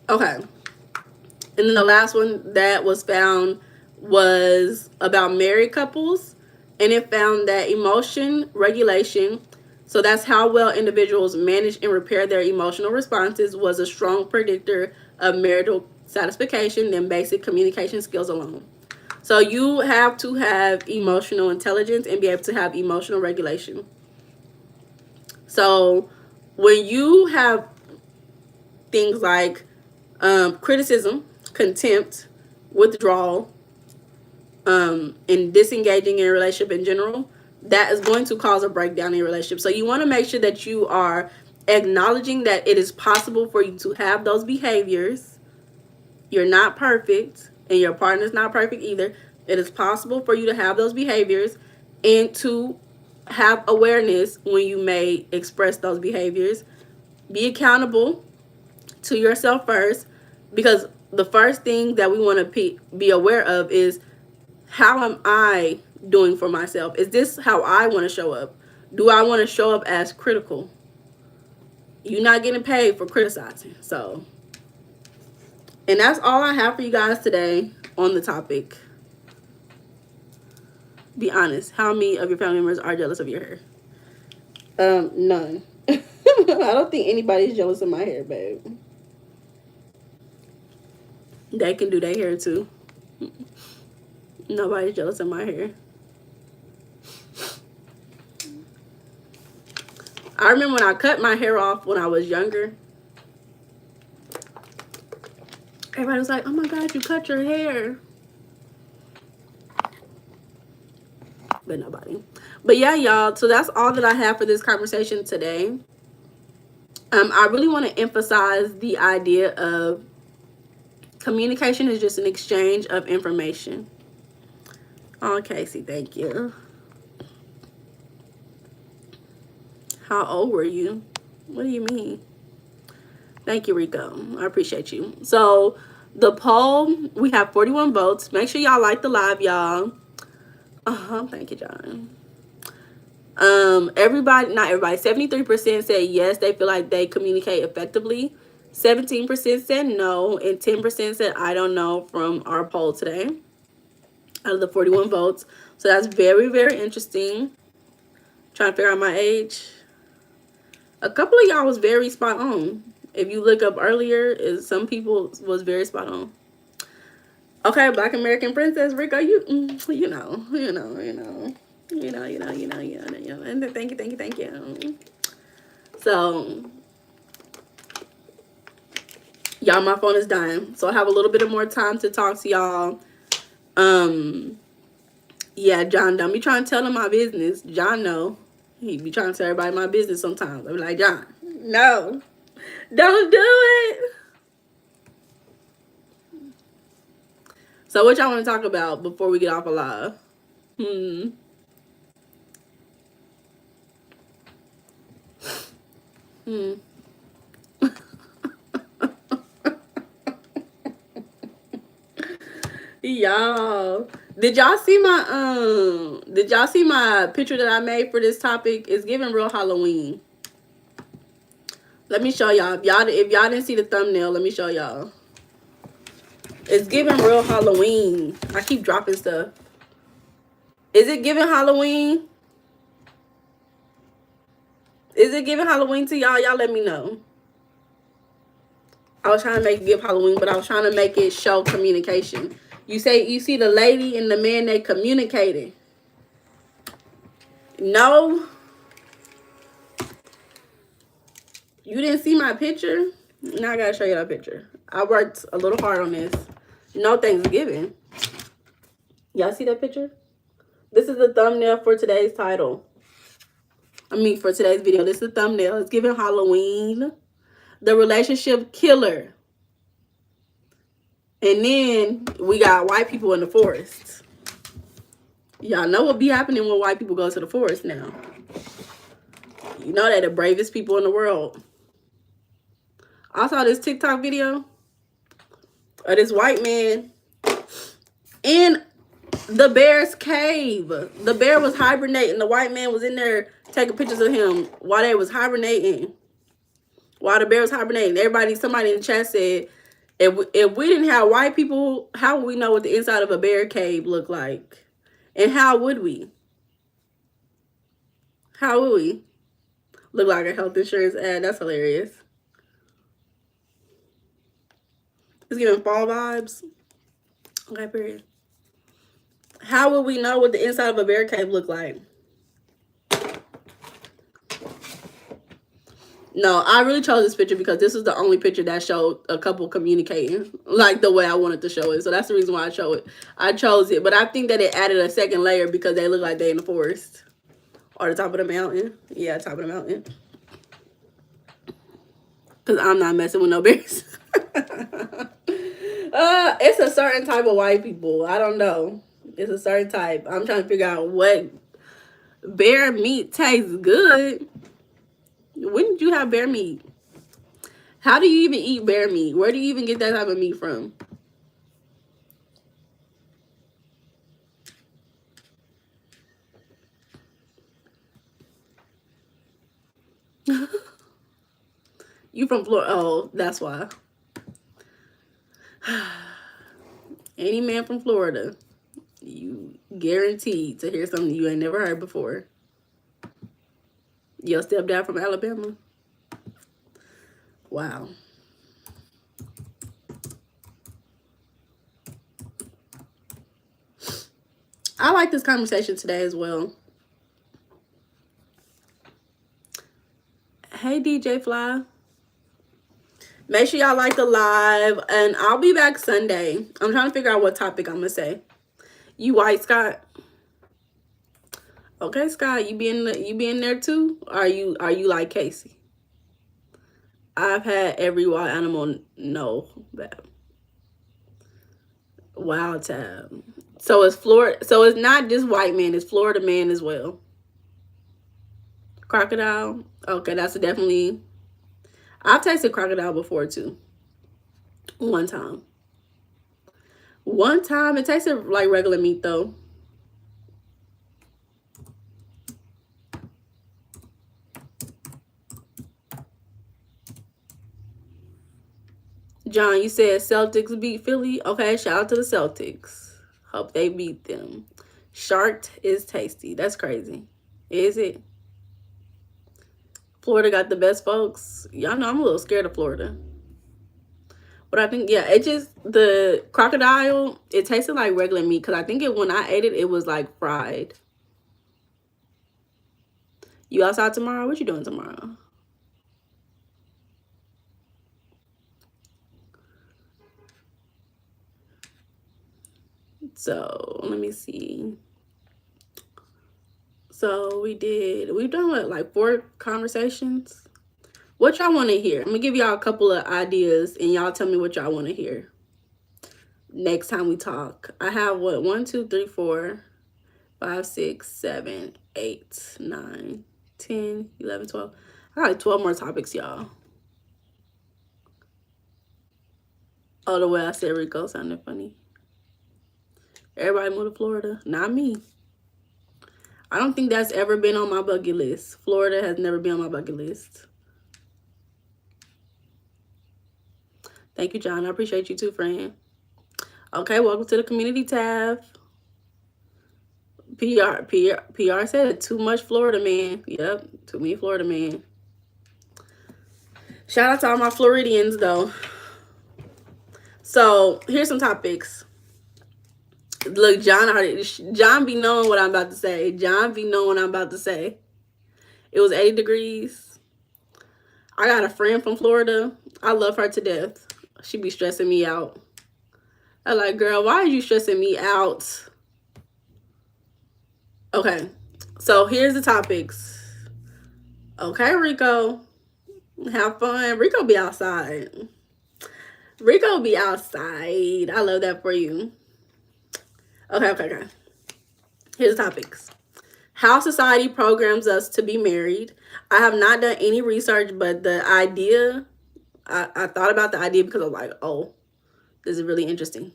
Okay. And then the last one that was found was about married couples, and it found that emotion regulation, so that's how well individuals manage and repair their emotional responses, was a strong predictor of marital satisfaction than basic communication skills alone. So you have to have emotional intelligence and be able to have emotional regulation. So when you have things like criticism, contempt, withdrawal, and disengaging in a relationship in general, that is going to cause a breakdown in your relationship. So you want to make sure that you are acknowledging that it is possible for you to have those behaviors. You're not perfect, and your partner's not perfect either. It is possible for you to have those behaviors and to have awareness when you may express those behaviors. Be accountable to yourself first, because the first thing that we want to be aware of is, how am I doing for myself? Is this how I want to show up? Do I want to show up as critical? You're not getting paid for criticizing. So, and that's all I have for you guys today on the topic. Be honest. How many of your family members are jealous of your hair? None. I don't think anybody's jealous of my hair, babe. They can do their hair too. Nobody's jealous of my hair. I remember when I cut my hair off when I was younger. Everybody was like, oh my God, you cut your hair. But nobody. But yeah, y'all. So that's all that I have for this conversation today. I really want to emphasize the idea of communication is just an exchange of information. Oh, Casey, thank you. How old were you? What do you mean? Thank you, Rico. I appreciate you. So the poll, we have 41 votes. Make sure y'all like the live, y'all. Thank you, John. Everybody, not everybody, 73% said yes, they feel like they communicate effectively. 17% said no, and 10% said I don't know from our poll today out of the 41 votes. So that's very, very interesting. Trying to figure out my age. A couple of y'all was very spot on. If you look up earlier, some people was very spot on. Okay, Black American Princess, Rico, you know. And thank you. So, y'all, my phone is dying. So I have a little bit of more time to talk to y'all. Yeah, John, don't be trying to tell him my business. John, no. He be trying to tell everybody my business sometimes. I be like, John, no. Don't do it. So what y'all want to talk about before we get off alive? Y'all, did y'all see my picture that I made for this topic? It's giving real Halloween. Let me show y'all. If y'all didn't see the thumbnail, let me show y'all. It's giving real Halloween. I keep dropping stuff. Is it giving Halloween? Is it giving Halloween to y'all? Y'all let me know. I was trying to make it give Halloween, but I was trying to make it show communication. You see the lady and the man, they communicating. No, you didn't see my picture? Now I gotta show you that picture. I worked a little hard on this. No Thanksgiving. Y'all see that picture? This is the thumbnail for today's title. For today's video. This is the thumbnail. It's giving Halloween. The relationship killer. And then we got white people in the forest. Y'all know what be happening when white people go to the forest now. You know they're the bravest people in the world. I saw this TikTok video of this white man in the bear's cave. The bear was hibernating. The white man was in there taking pictures of him while they was hibernating. While the bear was hibernating. Somebody in the chat said, if we didn't have white people, how would we know what the inside of a bear cave looked like? And how would we? How would we? Look like a health insurance ad. That's hilarious. It's giving fall vibes. Okay, period. How would we know what the inside of a bear cave looked like? No, I really chose this picture because this is the only picture that showed a couple communicating like the way I wanted to show it. So that's the reason why I chose it. But I think that it added a second layer because they look like they're in the forest. Or the top of the mountain. Yeah, top of the mountain. Because I'm not messing with no bears. It's a certain type of white people. I don't know. It's a certain type. I'm trying to figure out what bear meat tastes good. When did you have bear meat? How do you even eat bear meat? Where do you even get that type of meat from? You from Florida? Oh, that's why. Any man from Florida, you guaranteed to hear something you ain't never heard before. Your stepdad from Alabama? Wow. I like this conversation today as well. Hey, DJ Fly. Make sure y'all like the live, and I'll be back Sunday. I'm trying to figure out what topic I'm gonna say. You white, Scott? Okay, Scott, you be in there too? Or are you like Casey? I've had every wild animal. No, that wild tab. So it's Florida. So it's not just white man. It's Florida man as well. Crocodile. Okay, that's definitely. I've tasted crocodile before too. One time. It tasted like regular meat though. John, you said Celtics beat Philly. Okay, shout out to the Celtics. Hope they beat them. Sharked is tasty. That's crazy. Is it? Florida got the best folks. Y'all know I'm a little scared of Florida. But I think, yeah, the crocodile, it tasted like regular meat. Because I think when I ate it, it was like fried. You outside tomorrow? What you doing tomorrow? So, let me see. So, we've done what, like 4 conversations? What y'all want to hear? I'm going to give y'all a couple of ideas, and y'all tell me what y'all want to hear next time we talk. I have what? 1, 2, 3, 4, 5, 6, 7, 8, 9, 10, 11, 12. I got like 12 more topics, y'all. Oh, the way I said Rico sounded funny. Everybody moved to Florida. Not me. I don't think that's ever been on my bucket list. Florida has never been on my bucket list. Thank you, John. I appreciate you too, friend. Okay, welcome to the community tab. PR said too much Florida man. Yep, too many Florida man. Shout out to all my Floridians though. So here's some topics. Look, John be knowing what I'm about to say. John be knowing what I'm about to say. It was 80 degrees. I got a friend from Florida. I love her to death. She be stressing me out. I'm like, girl, why are you stressing me out? Okay, so here's the topics. Okay, Rico, have fun. Rico be outside. Rico be outside. I love that for you. Okay. Here's the topics. How society programs us to be married. I have not done any research, but the idea, I thought about the idea because I'm like, oh, this is really interesting.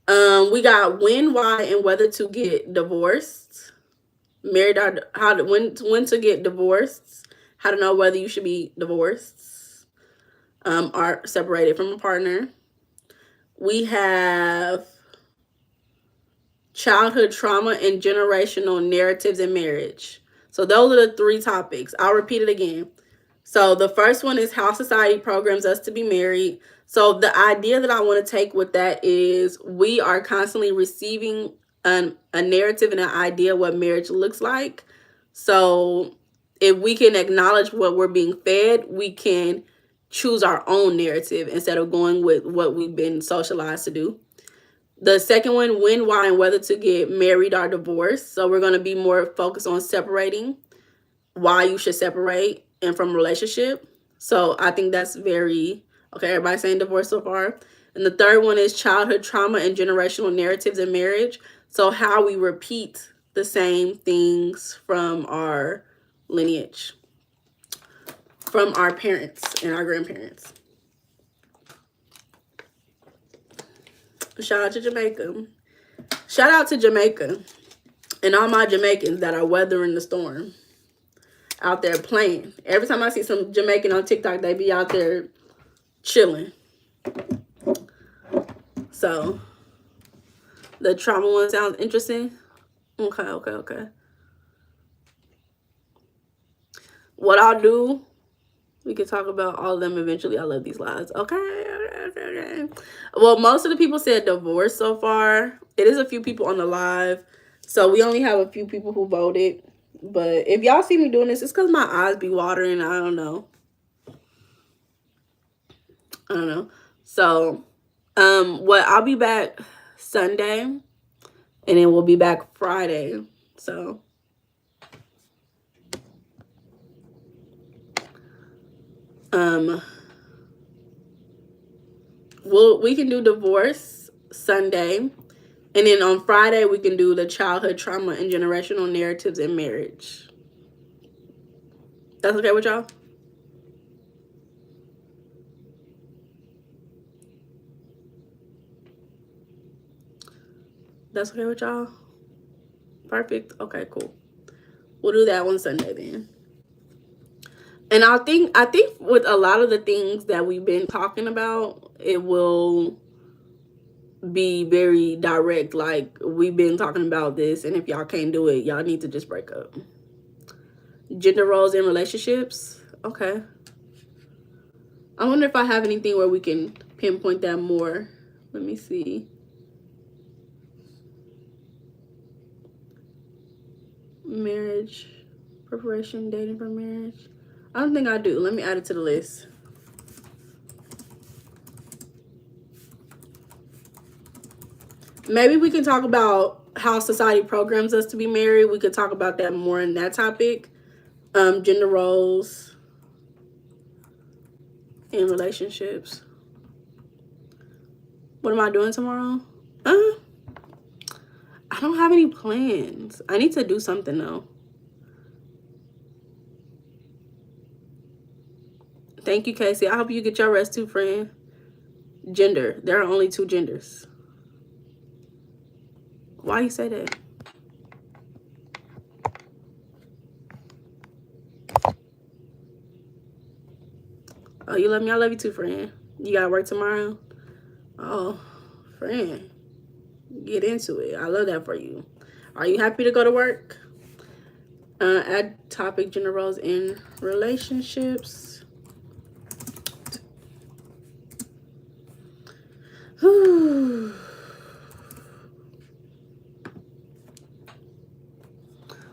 We got when, why, and whether to get divorced. Married, when to get divorced. How to know whether you should be divorced. Or separated from a partner. We have childhood trauma and generational narratives in marriage. So those are the 3 topics. I'll repeat it again. So the first one is how society programs us to be married. So the idea that I want to take with that is we are constantly receiving a narrative and an idea what marriage looks like. So if we can acknowledge what we're being fed, we can choose our own narrative instead of going with what we've been socialized to do. The second one, when, why, and whether to get married or divorced. So we're going to be more focused on separating, why you should separate, and from relationship. So I think that's very, okay, everybody saying divorce so far. And the third one is childhood trauma and generational narratives in marriage. So how we repeat the same things from our lineage, from our parents and our grandparents. Shout out to Jamaica. Shout out to Jamaica and all my Jamaicans that are weathering the storm. Out there playing. Every time I see some Jamaican on TikTok, they be out there chilling. So, the trauma one sounds interesting. Okay. What I'll do, we can talk about all of them eventually. I love these lives. Okay. Well, most of the people said divorce so far. It is a few people on the live. So, we only have a few people who voted. But if y'all see me doing this, it's because my eyes be watering. I don't know. So, I'll be back Sunday, and then we'll be back Friday. So, we can do divorce Sunday, and then on Friday we can do the childhood trauma and generational narratives in marriage. That's okay with y'all? That's okay with y'all? Perfect. Okay, cool. We'll do that one Sunday then. And I think with a lot of the things that we've been talking about, it will be very direct. Like, we've been talking about this, and if y'all can't do it, y'all need to just break up. Gender roles in relationships. Okay. I wonder if I have anything where we can pinpoint that more. Let me see. Marriage, preparation, dating for marriage. I don't think I do. Let me add it to the list. Maybe we can talk about how society programs us to be married. We could talk about that more in that topic. Gender roles in relationships. What am I doing tomorrow? I don't have any plans. I need to do something though. Thank you, Casey. I hope you get your rest too, friend. Gender. There are only 2 genders. Why you say that? Oh, you love me? I love you too, friend. You gotta work tomorrow? Oh, friend. Get into it. I love that for you. Are you happy to go to work? Add topic, gender roles in relationships.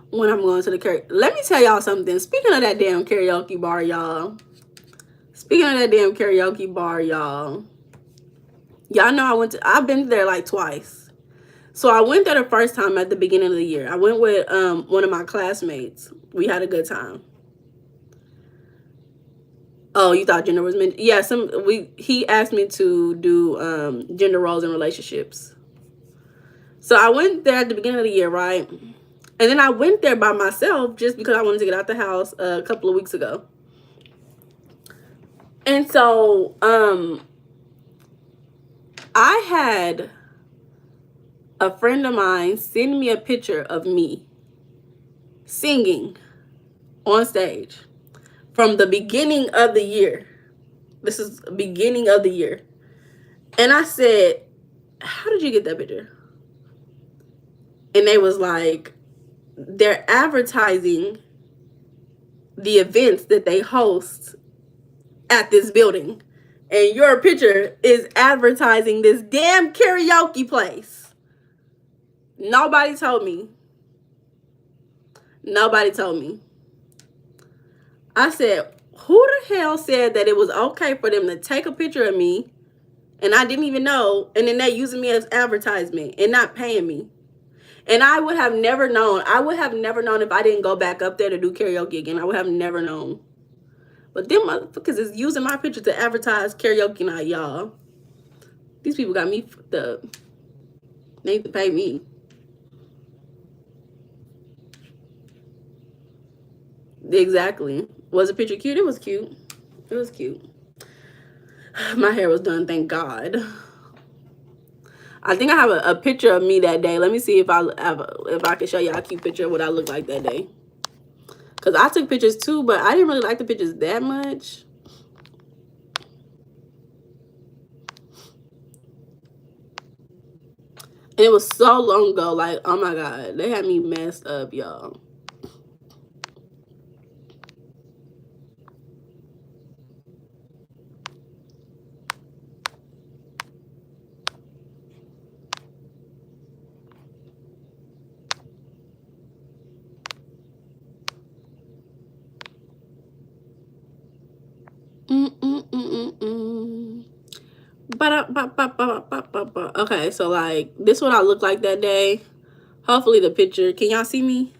When I'm going to the karaoke. Let me tell y'all something. Speaking of that damn karaoke bar, y'all. Y'all know I've been there like twice. So I went there the first time at the beginning of the year. I went with one of my classmates. We had a good time. Oh, you thought gender was meant? Yeah, he asked me to do gender roles in relationships. So I went there at the beginning of the year, right? And then I went there by myself just because I wanted to get out the house a couple of weeks ago. And so I had a friend of mine send me a picture of me singing on stage from the beginning of the year. This is beginning of the year. And I said, how did you get that picture? And they was like, they're advertising the events that they host at this building. And your picture is advertising this damn karaoke place. Nobody told me. I said, who the hell said that it was okay for them to take a picture of me and I didn't even know, and then they using me as advertisement and not paying me? And I would have never known. If I didn't go back up there to do karaoke again. I would have never known. But them motherfuckers is using my picture to advertise karaoke night, y'all. These people got me fucked up. They need to pay me. Exactly. Was the picture cute? It was cute. My hair was done, thank God. I think I have a picture of me that day. Let me see if I can show y'all a cute picture of what I look like that day. Because I took pictures too, but I didn't really like the pictures that much. And it was so long ago. Like, oh my God. They had me messed up, y'all. Okay, so like this is what I look like that day. Hopefully the picture, can y'all see me?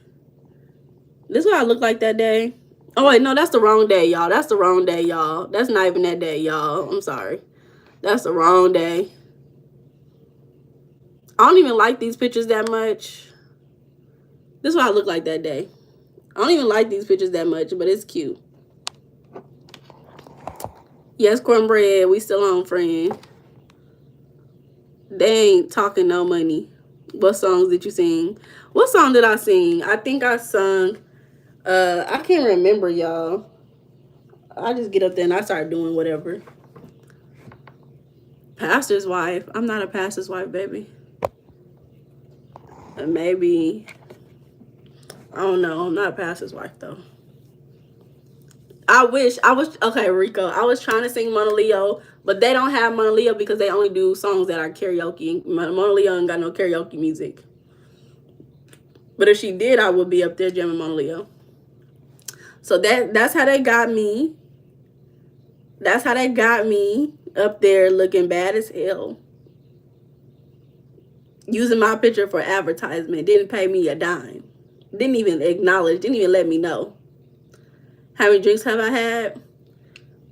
This is what I look like that day. Oh wait, no, that's the wrong day, y'all. That's not even that day, y'all. I'm sorry. That's the wrong day. I don't even like these pictures that much. This is what I look like that day. I don't even like these pictures that much, but it's cute. Yes, cornbread, we still on, friend. They ain't talking no money. What songs did you sing? What song did I sing? I think I sung, I can't remember, y'all. I just get up there and I start doing whatever. Pastor's wife. I'm not a pastor's wife, baby. Maybe. I don't know. I'm not a pastor's wife, though. I was, okay, Rico. I was trying to sing Mona Leo, but they don't have Mona Leo because they only do songs that are karaoke. Mona Leo ain't got no karaoke music. But if she did, I would be up there jamming Mona Leo. So that's how they got me. That's how they got me up there looking bad as hell. Using my picture for advertisement. Didn't pay me a dime. Didn't even acknowledge. Didn't even let me know. How many drinks have I had?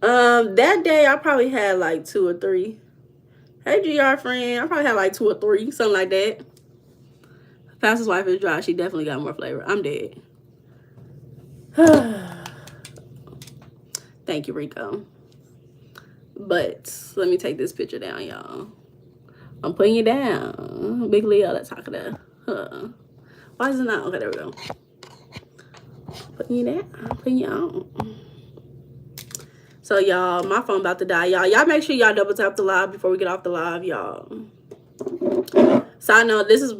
That day I probably had like 2 or 3. Hey, GR friend. I probably had like 2 or 3. Something like that. Pastor's wife is dry. She definitely got more flavor. I'm dead. Thank you, Rico. But let me take this picture down, y'all. I'm putting you down. Big Leo, let's talk there. Why is it not? Okay, there we go. Putting you down. Putting you on. So, y'all, my phone about to die. Y'all make sure y'all double tap the live before we get off the live, y'all. So, I know this is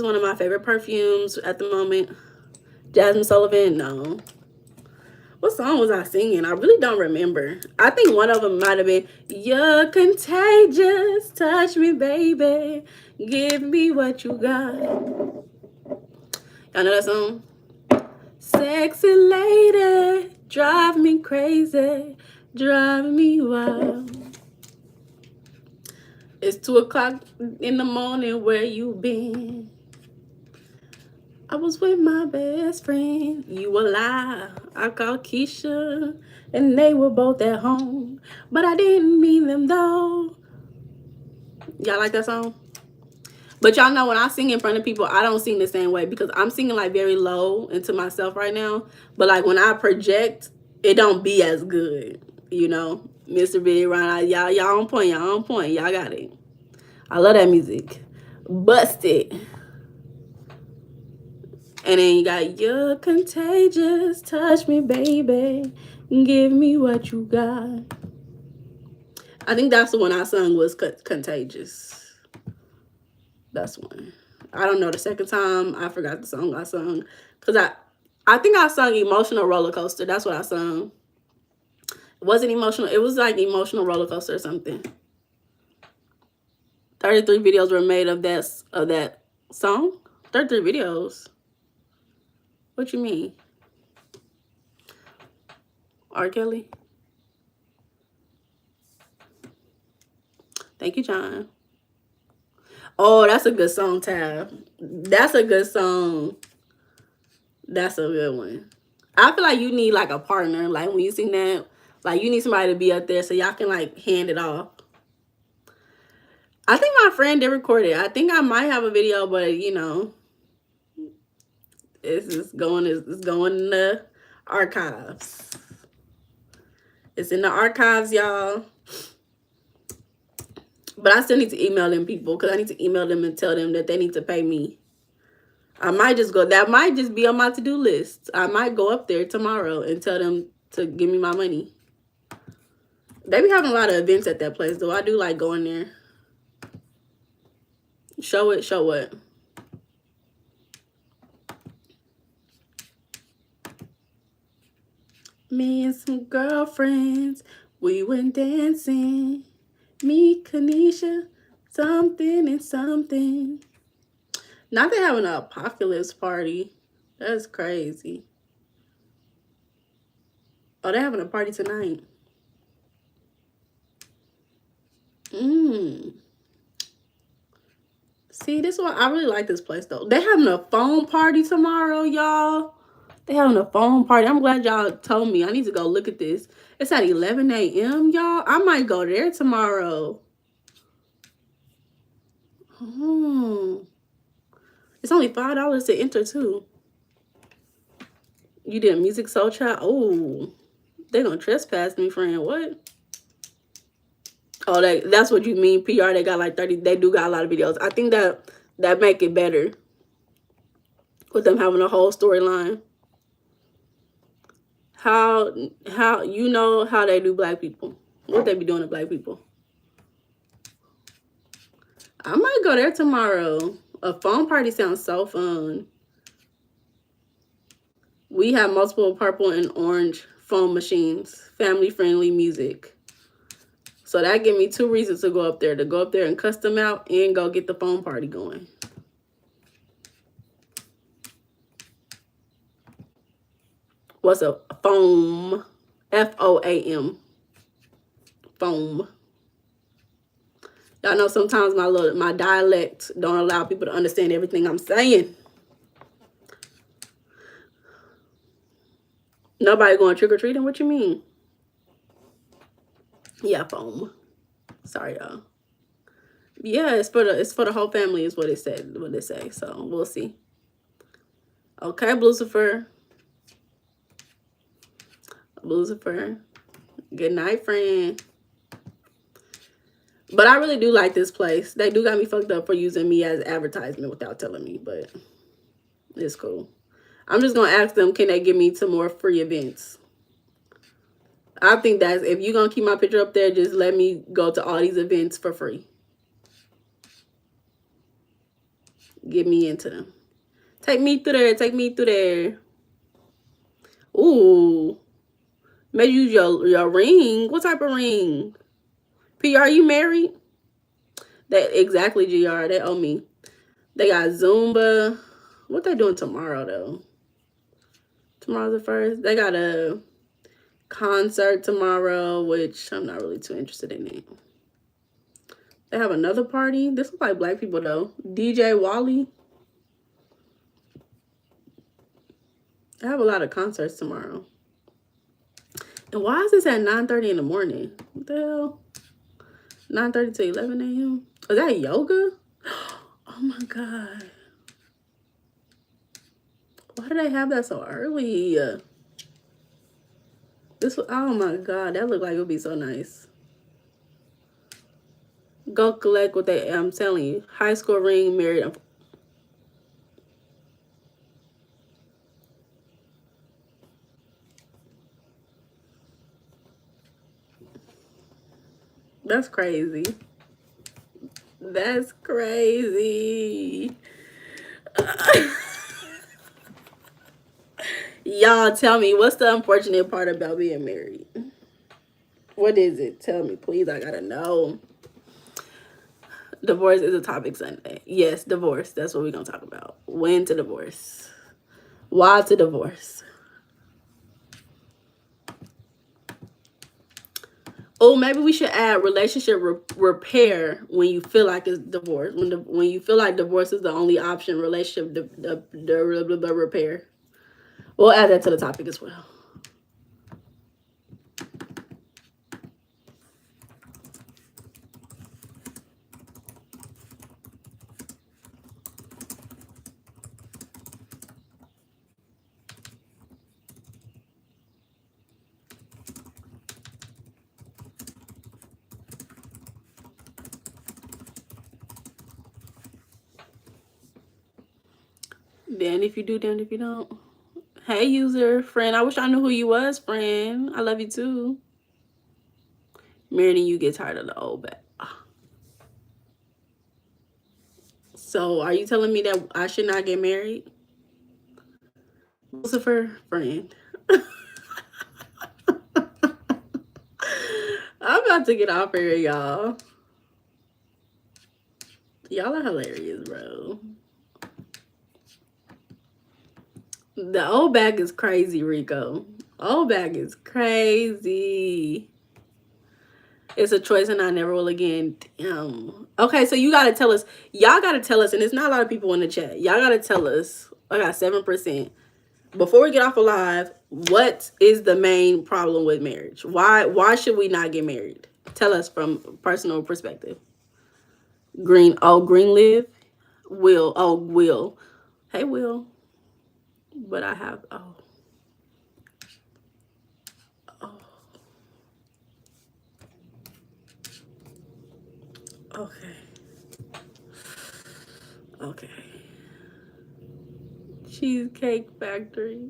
one of my favorite perfumes at the moment. Jasmine Sullivan, no. What song was I singing? I really don't remember. I think one of them might have been "You're Contagious, Touch Me, Baby, Give Me What You Got." Y'all know that song? Sexy lady, drive me crazy, drive me wild. It's 2 o'clock in the morning, where you been? I was with my best friend. You a lie. I called Keisha and they were both at home, but I didn't mean them though. Y'all like that song? But y'all know when I sing in front of people, I don't sing the same way because I'm singing like very low into myself right now. But like when I project, it don't be as good, you know. Mr. Big Ron, y'all on point, y'all on point, y'all got it. I love that music. Bust it. And then you got "You're Contagious, Touch Me, Baby, Give Me What You Got." I think that's the one I sung was Contagious. That's one. I don't know the second time. I forgot the song I sung. Because I think I sung Emotional Roller Coaster. That's what I sung. It wasn't emotional. It was like Emotional Roller Coaster or something. 33 videos were made of that song. 33 videos. What you mean? R. Kelly? Thank you, John. Oh, that's a good song, Tab. That's a good song. That's a good one. I feel like you need like a partner. Like when you sing that, like you need somebody to be up there so y'all can like hand it off. I think my friend did record it. I think I might have a video, but you know, it's going in the archives. It's in the archives, y'all. But I still need to email them people because I need to email them and tell them that they need to pay me. I might just go. That might just be on my to-do list. I might go up there tomorrow and tell them to give me my money. They be having a lot of events at that place, though. I do like going there. Show it. Show what? Me and some girlfriends, we went dancing. Me, Kanisha, something and something. Not they having an apocalypse party. That's crazy. Oh, they're having a party tonight. See, this one, I really like this place, though. They having a phone party tomorrow, y'all. They having a phone party. I'm glad y'all told me. I need to go look at this. It's at 11 a.m., y'all. I might go there tomorrow. It's only $5 to enter, too. You did Music Soul Child? Oh, they gonna trespass me, friend. What? Oh, that's what you mean, PR. They got like 30. They do got a lot of videos. I think that make it better with them having a whole storyline. How you know how they do black people? What they be doing to black people? I might go there tomorrow. A phone party sounds so fun. We have multiple purple and orange phone machines. Family friendly music. So that give me 2 reasons to go up there. To go up there and cuss them out and go get the phone party going. What's a foam? Foam. Foam. Y'all know sometimes my dialect don't allow people to understand everything I'm saying. Nobody going trick-or-treating? What you mean? Yeah, foam. Sorry, y'all. Yeah, it's for the whole family is what it said. What it say. So we'll see. Okay, Lucifer. Lucifer. Good night, friend. But I really do like this place. They do got me fucked up for using me as advertisement without telling me, but it's cool. I'm just gonna ask them, can they give me some more free events? I think that's, if you're gonna keep my picture up there, just let me go to all these events for free. Get me into them. Take me through there. Take me through there. Ooh. Maybe use your ring. What type of ring? PR, you married? That exactly, GR. They owe me. They got Zumba. What they doing tomorrow though? Tomorrow's the 1st. They got a concert tomorrow, which I'm not really too interested in it. They have another party. This looks like black people though. DJ Wally. I have a lot of concerts tomorrow. And why is this at 9:30 in the morning? What the hell? 9:30 to 11 a.m. Is that yoga? Oh my God. Why do they have that so early? This, oh my God, that looked like it would be so nice. Go collect what they, I'm telling you. High school ring, married. That's crazy. That's crazy. Y'all tell me, what's the unfortunate part about being married? What is it? Tell me, please. I gotta know. Divorce is a topic Sunday. Yes, divorce. That's what we're gonna talk about. When to divorce. Why to divorce. Oh, maybe we should add relationship repair when you feel like it's divorce. When you feel like divorce is the only option, relationship the repair. We'll add that to the topic as well. Then if you do, then if you don't. Hey, user, friend. I wish I knew who you was, friend. I love you too. Married and you get tired of the old back. So are you telling me that I should not get married? Lucifer, friend. I'm about to get off here, y'all. Y'all are hilarious, bro. The old bag is crazy, Rico. Old bag is crazy. It's a choice and I never will again. Damn. Okay, so you gotta tell us. Y'all gotta tell us, and it's not a lot of people in the chat. Y'all gotta tell us. I got 7%. Before we get off alive, what is the main problem with marriage? Why should we not get married? Tell us from personal perspective. Green, oh, Green live. Will, oh, Will. Hey, Will. But I have, oh. Oh. Okay. Okay. Cheesecake Factory.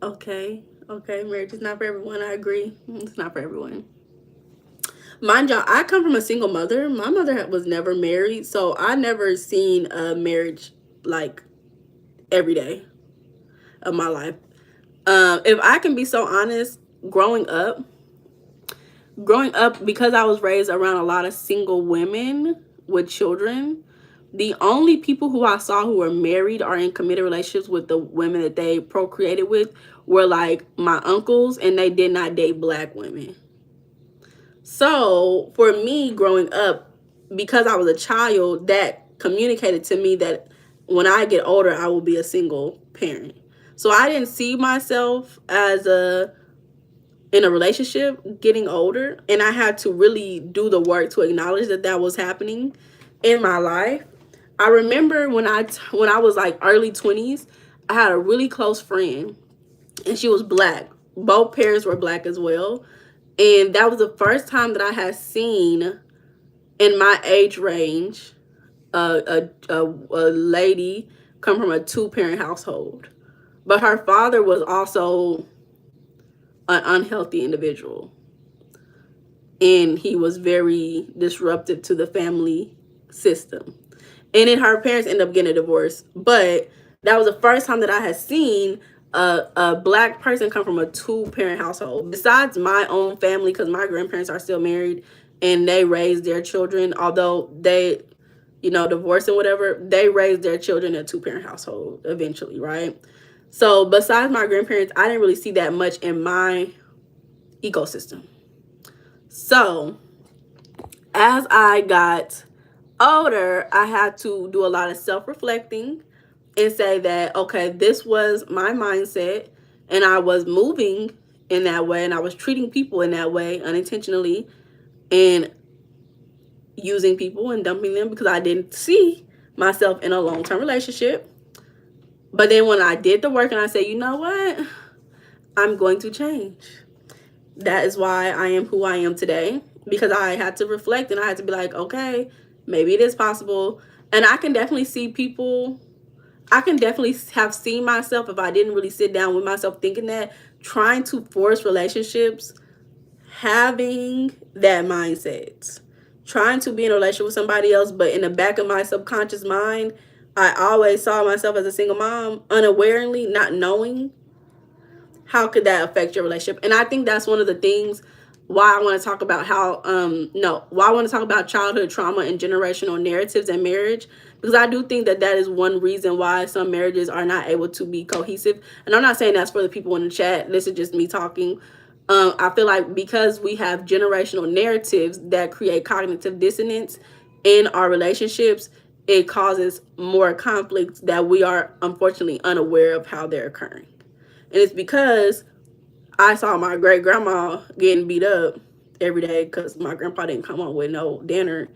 Okay. Okay. Marriage is not for everyone. I agree. It's not for everyone. Mind y'all, I come from a single mother. My mother was never married, so I never seen a marriage like every day of my life. If I can be so honest, growing up, because I was raised around a lot of single women with children, the only people who I saw who were married or in committed relationships with the women that they procreated with were like my uncles, and they did not date black women. So for me growing up, because I was a child, that communicated to me that when I get older, I will be a single parent. So I didn't see myself as in a relationship getting older, and I had to really do the work to acknowledge that that was happening in my life. I remember when I was like early 20s, I had a really close friend, and she was black. Both parents were black as well. And that was the first time that I had seen in my age range a lady come from a two-parent household. But her father was also an unhealthy individual. And he was very disruptive to the family system. And then her parents ended up getting a divorce. But that was the first time that I had seen a black person come from a two-parent household. Besides my own family, because my grandparents are still married and they raised their children, although they, divorced and whatever, they raised their children in a two-parent household eventually, right? So besides my grandparents, I didn't really see that much in my ecosystem. So as I got older, I had to do a lot of self-reflecting and say that, okay, this was my mindset and I was moving in that way and I was treating people in that way unintentionally and using people and dumping them because I didn't see myself in a long-term relationship. But then when I did the work and I said, you know what, I'm going to change. That is why I am who I am today, because I had to reflect and I had to be like, okay, maybe it is possible. And I can definitely see people, I can definitely have seen myself, if I didn't really sit down with myself thinking that, trying to force relationships, having that mindset, trying to be in a relationship with somebody else, but in the back of my subconscious mind, I always saw myself as a single mom, unawarely, not knowing how could that affect your relationship. And I think that's one of the things why I want to talk about why I want to talk about childhood trauma and generational narratives in marriage, because I do think that that is one reason why some marriages are not able to be cohesive. And I'm not saying that's for the people in the chat, this is just me talking. I feel like because we have generational narratives that create cognitive dissonance in our relationships, it causes more conflicts that we are unfortunately unaware of how they're occurring. And it's because I saw my great grandma getting beat up every day because my grandpa didn't come home with no dinner.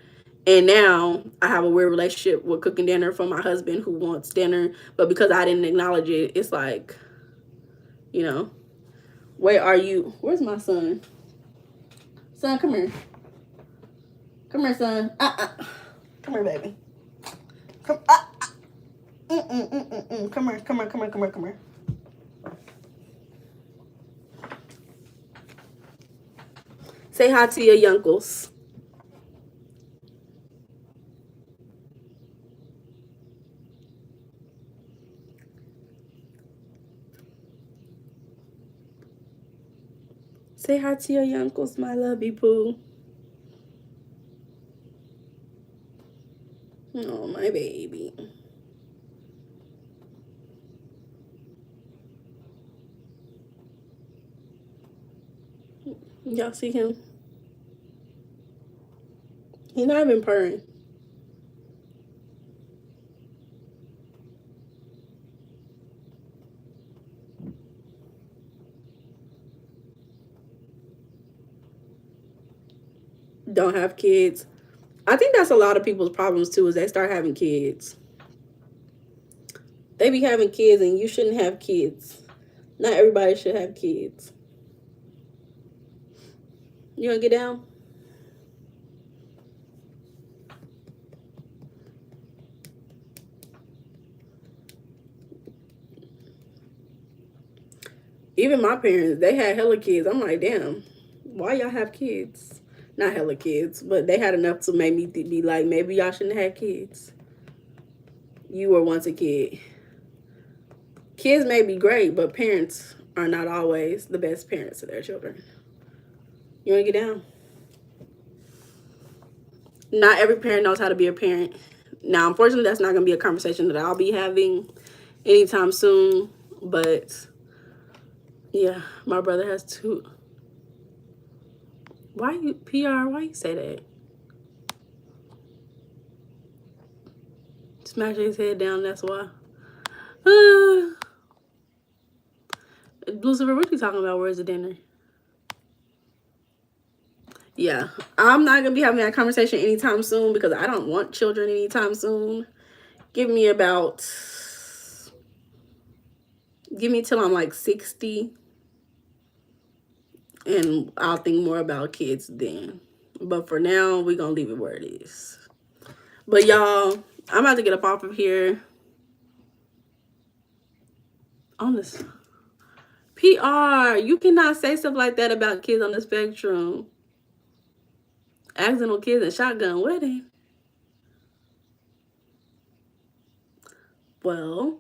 And now I have a weird relationship with cooking dinner for my husband who wants dinner. But because I didn't acknowledge it, it's like, you know, where are you? Where's my son? Son, come here. Come here, son. Come here, baby. Come. Come here. Come here. Come here. Come here. Come here. Say hi to your uncles. Say hi to your uncles, my lovey poo. Oh, my baby. Y'all see him? He's not even purring. Don't have kids. I think that's a lot of people's problems too, is they start having kids. They be having kids and you shouldn't have kids. Not everybody should have kids. You wanna get down? Even my parents, they had hella kids. I'm like, damn, why y'all have kids? Not hella kids, but they had enough to make me be like, maybe y'all shouldn't have kids. You were once a kid. Kids may be great, but parents are not always the best parents to their children. You want to get down? Not every parent knows how to be a parent. Now, unfortunately, that's not going to be a conversation that I'll be having anytime soon. But, yeah, my brother has two. Why you, PR, why you say that? Smash his head down, that's why. Lucifer, what are you talking about? Where's the dinner? Yeah, I'm not going to be having that conversation anytime soon because I don't want children anytime soon. Give me till I'm like 60. And I'll think more about kids then. But for now, we're going to leave it where it is. But y'all, I'm about to get up off of here. On this PR, you cannot say stuff like that about kids on the spectrum. Accidental kids and shotgun wedding. Well,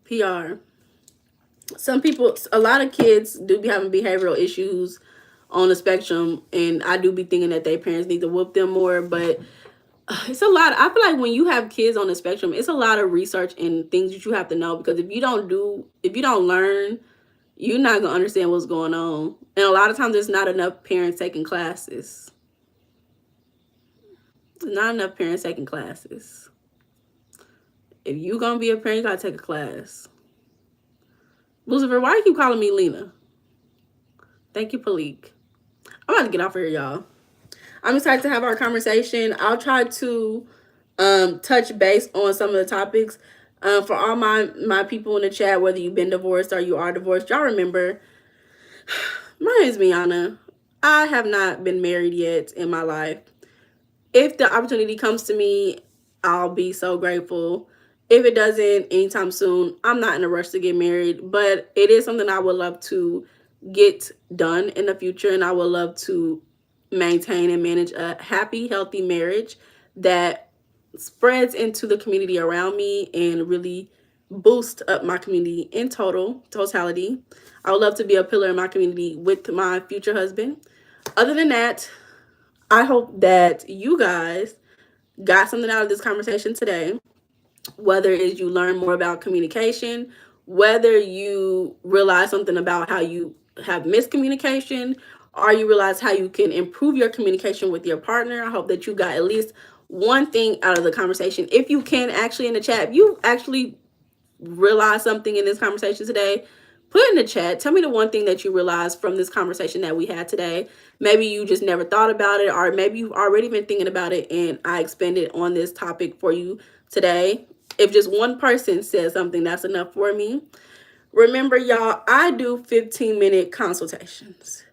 PR. Some people, a lot of kids do be having behavioral issues on the spectrum, and I do be thinking that their parents need to whoop them more, but it's a lot. I feel like when you have kids on the spectrum, it's a lot of research and things that you have to know, because if you don't learn, you're not gonna understand what's going on. And a lot of times there's not enough parents taking classes. There's not enough parents taking classes. If you gonna be a parent, you gotta take a class. Lucifer, why you keep calling me Lena? Thank you, Palik. I'm about to get off here, y'all. I'm excited to have our conversation. I'll try to touch base on some of the topics. For all my people in the chat, whether you've been divorced or you are divorced, y'all remember, my name is Meiana. I have not been married yet in my life. If the opportunity comes to me, I'll be so grateful. If it doesn't anytime soon, I'm not in a rush to get married, but it is something I would love to get done in the future, and I would love to maintain and manage a happy, healthy marriage that spreads into the community around me and really boost up my community in totality. I would love to be a pillar in my community with my future husband. Other than that, I hope that you guys got something out of this conversation today, whether it's you learn more about communication, whether you realize something about how you have miscommunication, or you realize how you can improve your communication with your partner. I hope that you got at least one thing out of the conversation. If you can, actually, in the chat, if you actually realize something in this conversation today, put in the chat. Tell me the one thing that you realized from this conversation that we had today. Maybe you just never thought about it, or maybe you've already been thinking about it and I expanded on this topic for you today. If just one person says something, that's enough for me. Remember, y'all, I do 15-minute consultations.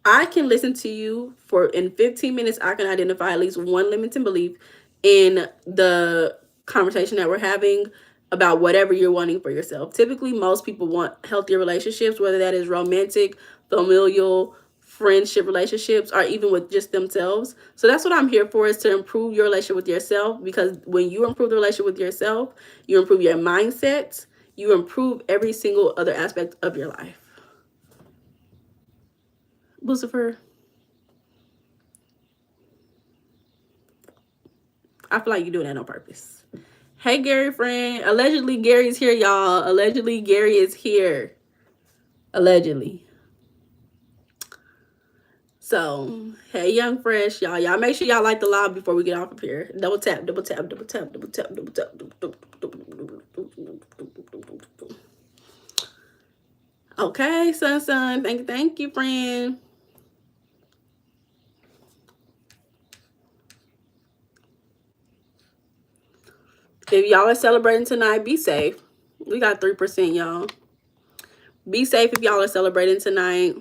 I can listen to you in 15 minutes. I can identify at least one limiting belief in the conversation that we're having about whatever you're wanting for yourself. Typically, most people want healthier relationships, whether that is romantic, familial, friendship relationships, or even with just themselves. So that's what I'm here for, is to improve your relationship with yourself, because when you improve the relationship with yourself, you improve your mindset, you improve every single other aspect of your life. Lucifer, I feel like you're doing that on purpose. Hey, Gary friend. Allegedly, Gary's here, y'all. Allegedly, Gary is here. Allegedly. So, hey, Young Fresh, y'all. Y'all make sure y'all like the live before we get off of here. Double tap, double tap, double tap, double tap, double tap, double tap. Okay, son. Thank you, friend. If y'all are celebrating tonight, be safe. We got 3%, y'all. Be safe if y'all are celebrating tonight.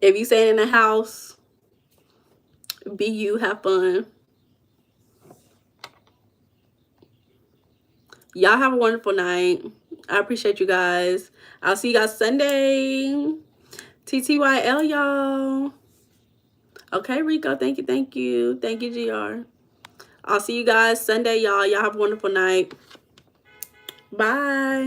If you staying in the house, be you, have fun. Y'all have a wonderful night. I appreciate you guys. I'll see you guys Sunday. TTYL, y'all. Okay, Rico, thank you. Thank you, GR. I'll see you guys Sunday, y'all. Y'all have a wonderful night. Bye.